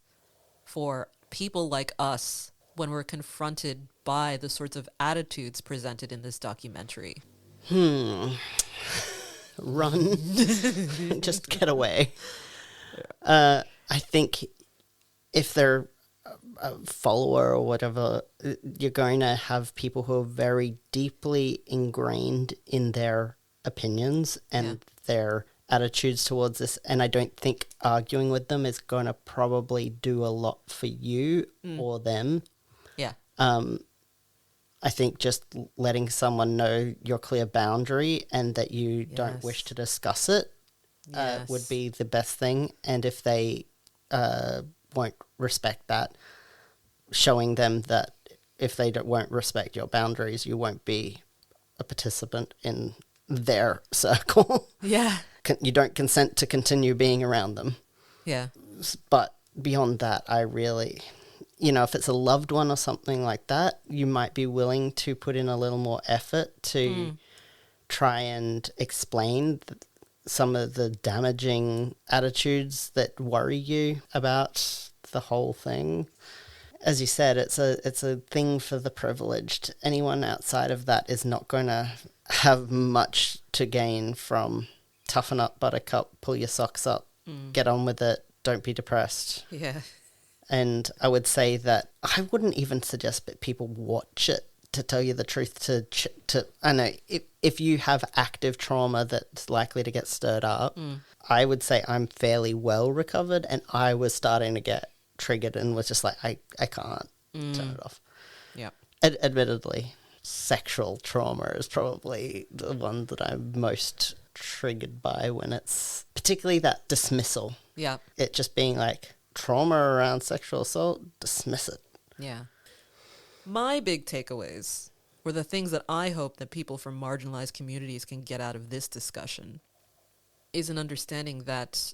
for people like us when we're confronted by the sorts of attitudes presented in this documentary? Run. Just get away. I think if they're a follower or whatever, you're going to have people who are very deeply ingrained in their opinions and their attitudes towards this, and I don't think arguing with them is going to probably do a lot for you or them. Yeah. I think just letting someone know your clear boundary and that you don't wish to discuss it would be the best thing. And if they won't respect that, showing them that if they won't respect your boundaries, you won't be a participant in their circle. Yeah. You don't consent to continue being around them. Yeah. But beyond that, I really, if it's a loved one or something like that, you might be willing to put in a little more effort to try and explain some of the damaging attitudes that worry you about the whole thing. As you said, it's a thing for the privileged. Anyone outside of that is not going to have much to gain from toughen up, buttercup, pull your socks up, get on with it, don't be depressed. Yeah. And I would say that I wouldn't even suggest that people watch it, to tell you the truth. To I know if you have active trauma that's likely to get stirred up, I would say I'm fairly well recovered, and I was starting to get triggered and was just like, I can't turn it off. Yeah. Admittedly, sexual trauma is probably the one that I'm most triggered by, when it's particularly that dismissal Yeah. It just being like trauma around sexual assault, dismiss it. Yeah. My big takeaways were the things that I hope that people from marginalized communities can get out of this discussion is an understanding that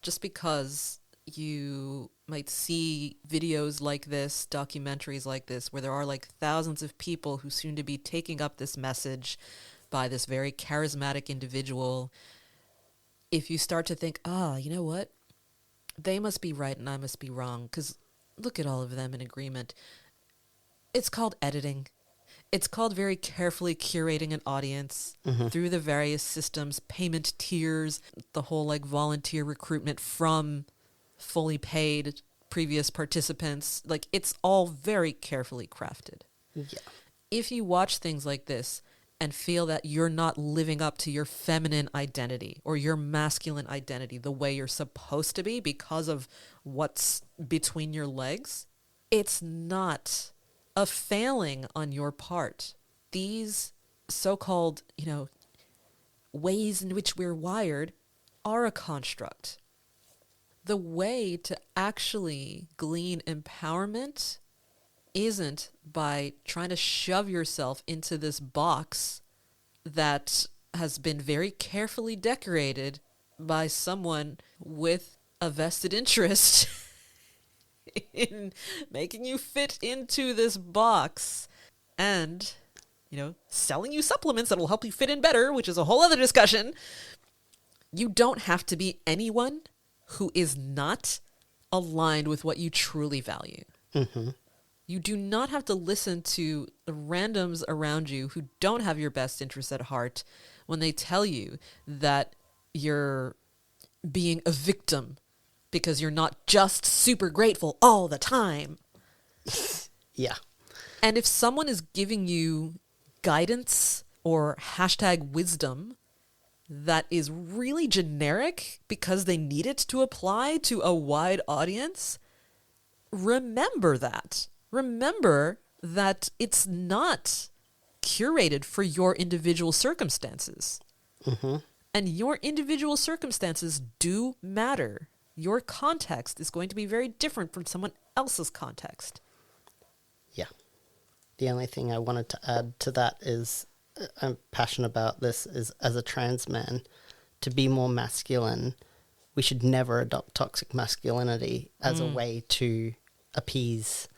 just because you might see videos like this, documentaries like this, where there are like thousands of people who seem to be taking up this message by this very charismatic individual, if you start to think, you know what? They must be right and I must be wrong, because look at all of them in agreement. It's called editing. It's called very carefully curating an audience through the various systems, payment tiers, the whole like volunteer recruitment from fully paid previous participants. Like, it's all very carefully crafted. Yeah. If you watch things like this and feel that you're not living up to your feminine identity or your masculine identity the way you're supposed to be because of what's between your legs, it's not a failing on your part. These so-called, ways in which we're wired are a construct. The way to actually glean empowerment isn't by trying to shove yourself into this box that has been very carefully decorated by someone with a vested interest in making you fit into this box and, selling you supplements that will help you fit in better, which is a whole other discussion. You don't have to be anyone who is not aligned with what you truly value. Mm-hmm. You do not have to listen to the randoms around you who don't have your best interests at heart when they tell you that you're being a victim because you're not just super grateful all the time. Yeah. And if someone is giving you guidance or #wisdom that is really generic because they need it to apply to a wide audience, remember that. Remember that it's not curated for your individual circumstances. Mm-hmm. And your individual circumstances do matter. Your context is going to be very different from someone else's context. Yeah. The only thing I wanted to add to that is, I'm passionate about this, is as a trans man, to be more masculine, we should never adopt toxic masculinity as a way to appease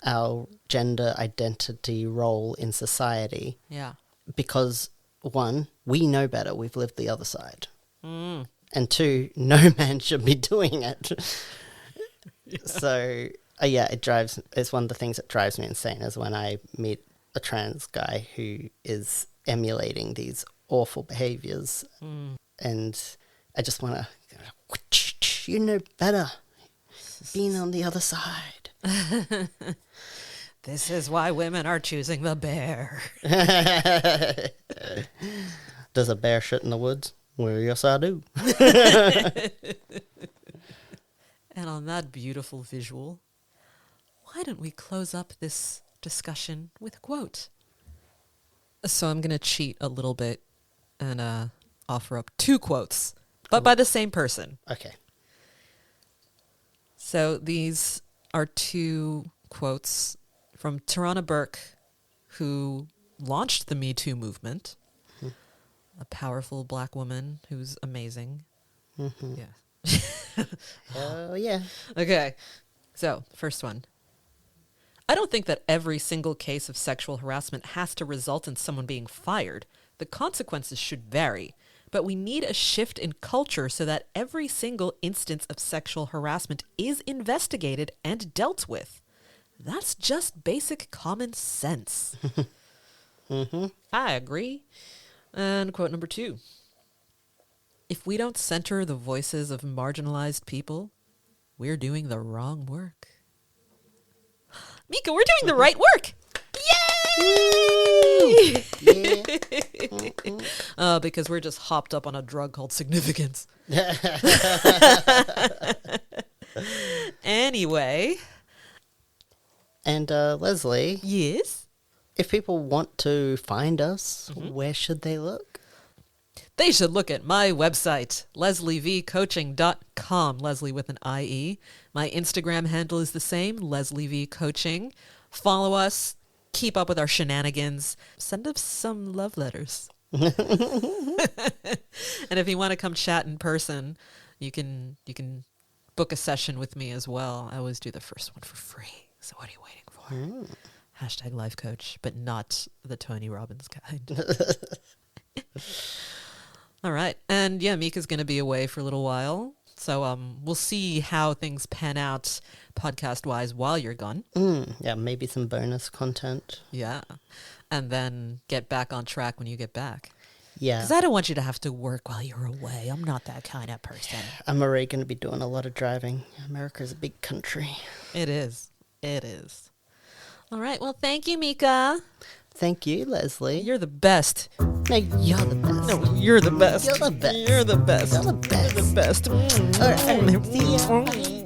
our gender identity role in society. Yeah. Because, one, we know better. We've lived the other side. Mm. And two, no man should be doing it. Yeah. So, it's one of the things that drives me insane is when I meet a trans guy who is emulating these awful behaviors. And I just want to, you know better. Being on the other side. This is why women are choosing the bear. Does a bear shit in the woods? Well, yes, I do. And on that beautiful visual, why don't we close up this discussion with a quote? So I'm going to cheat a little bit and offer up 2 quotes, but by the same person. Okay. So these are 2 quotes from Tarana Burke, who launched the Me Too movement, a powerful black woman who's amazing. Mm-hmm. Yeah. Oh, yeah. Okay. So, first one. I don't think that every single case of sexual harassment has to result in someone being fired. The consequences should vary. But we need a shift in culture so that every single instance of sexual harassment is investigated and dealt with. That's just basic common sense. Mm-hmm. I agree. And quote number 2. If we don't center the voices of marginalized people, we're doing the wrong work. Meka, we're doing the right work! Yay! Yeah. Because we're just hopped up on a drug called significance. Anyway. And Leslie. Yes? If people want to find us, where should they look? they should look at my website, leslievcoaching.com, Leslie with an IE. My Instagram handle is the same, Leslie V Coaching. Follow us, keep up with our shenanigans, send us some love letters. And if you want to come chat in person, you can book a session with me as well. I always do the first one for free. So what are you waiting for? Hashtag life coach, but not the Tony Robbins kind. All right. And yeah, Meka's going to be away for a little while. So we'll see how things pan out podcast-wise while you're gone. Yeah, maybe some bonus content. Yeah. And then get back on track when you get back. Yeah. Because I don't want you to have to work while you're away. I'm not that kind of person. I'm already going to be doing a lot of driving. America's a big country. It is. It is. All right. Well, thank you, Meka. Thank you, Leslie. You're the best. No, you're the best. No, you're the best. You're the best. You're the best. You're the best. You're the best. All right. See ya.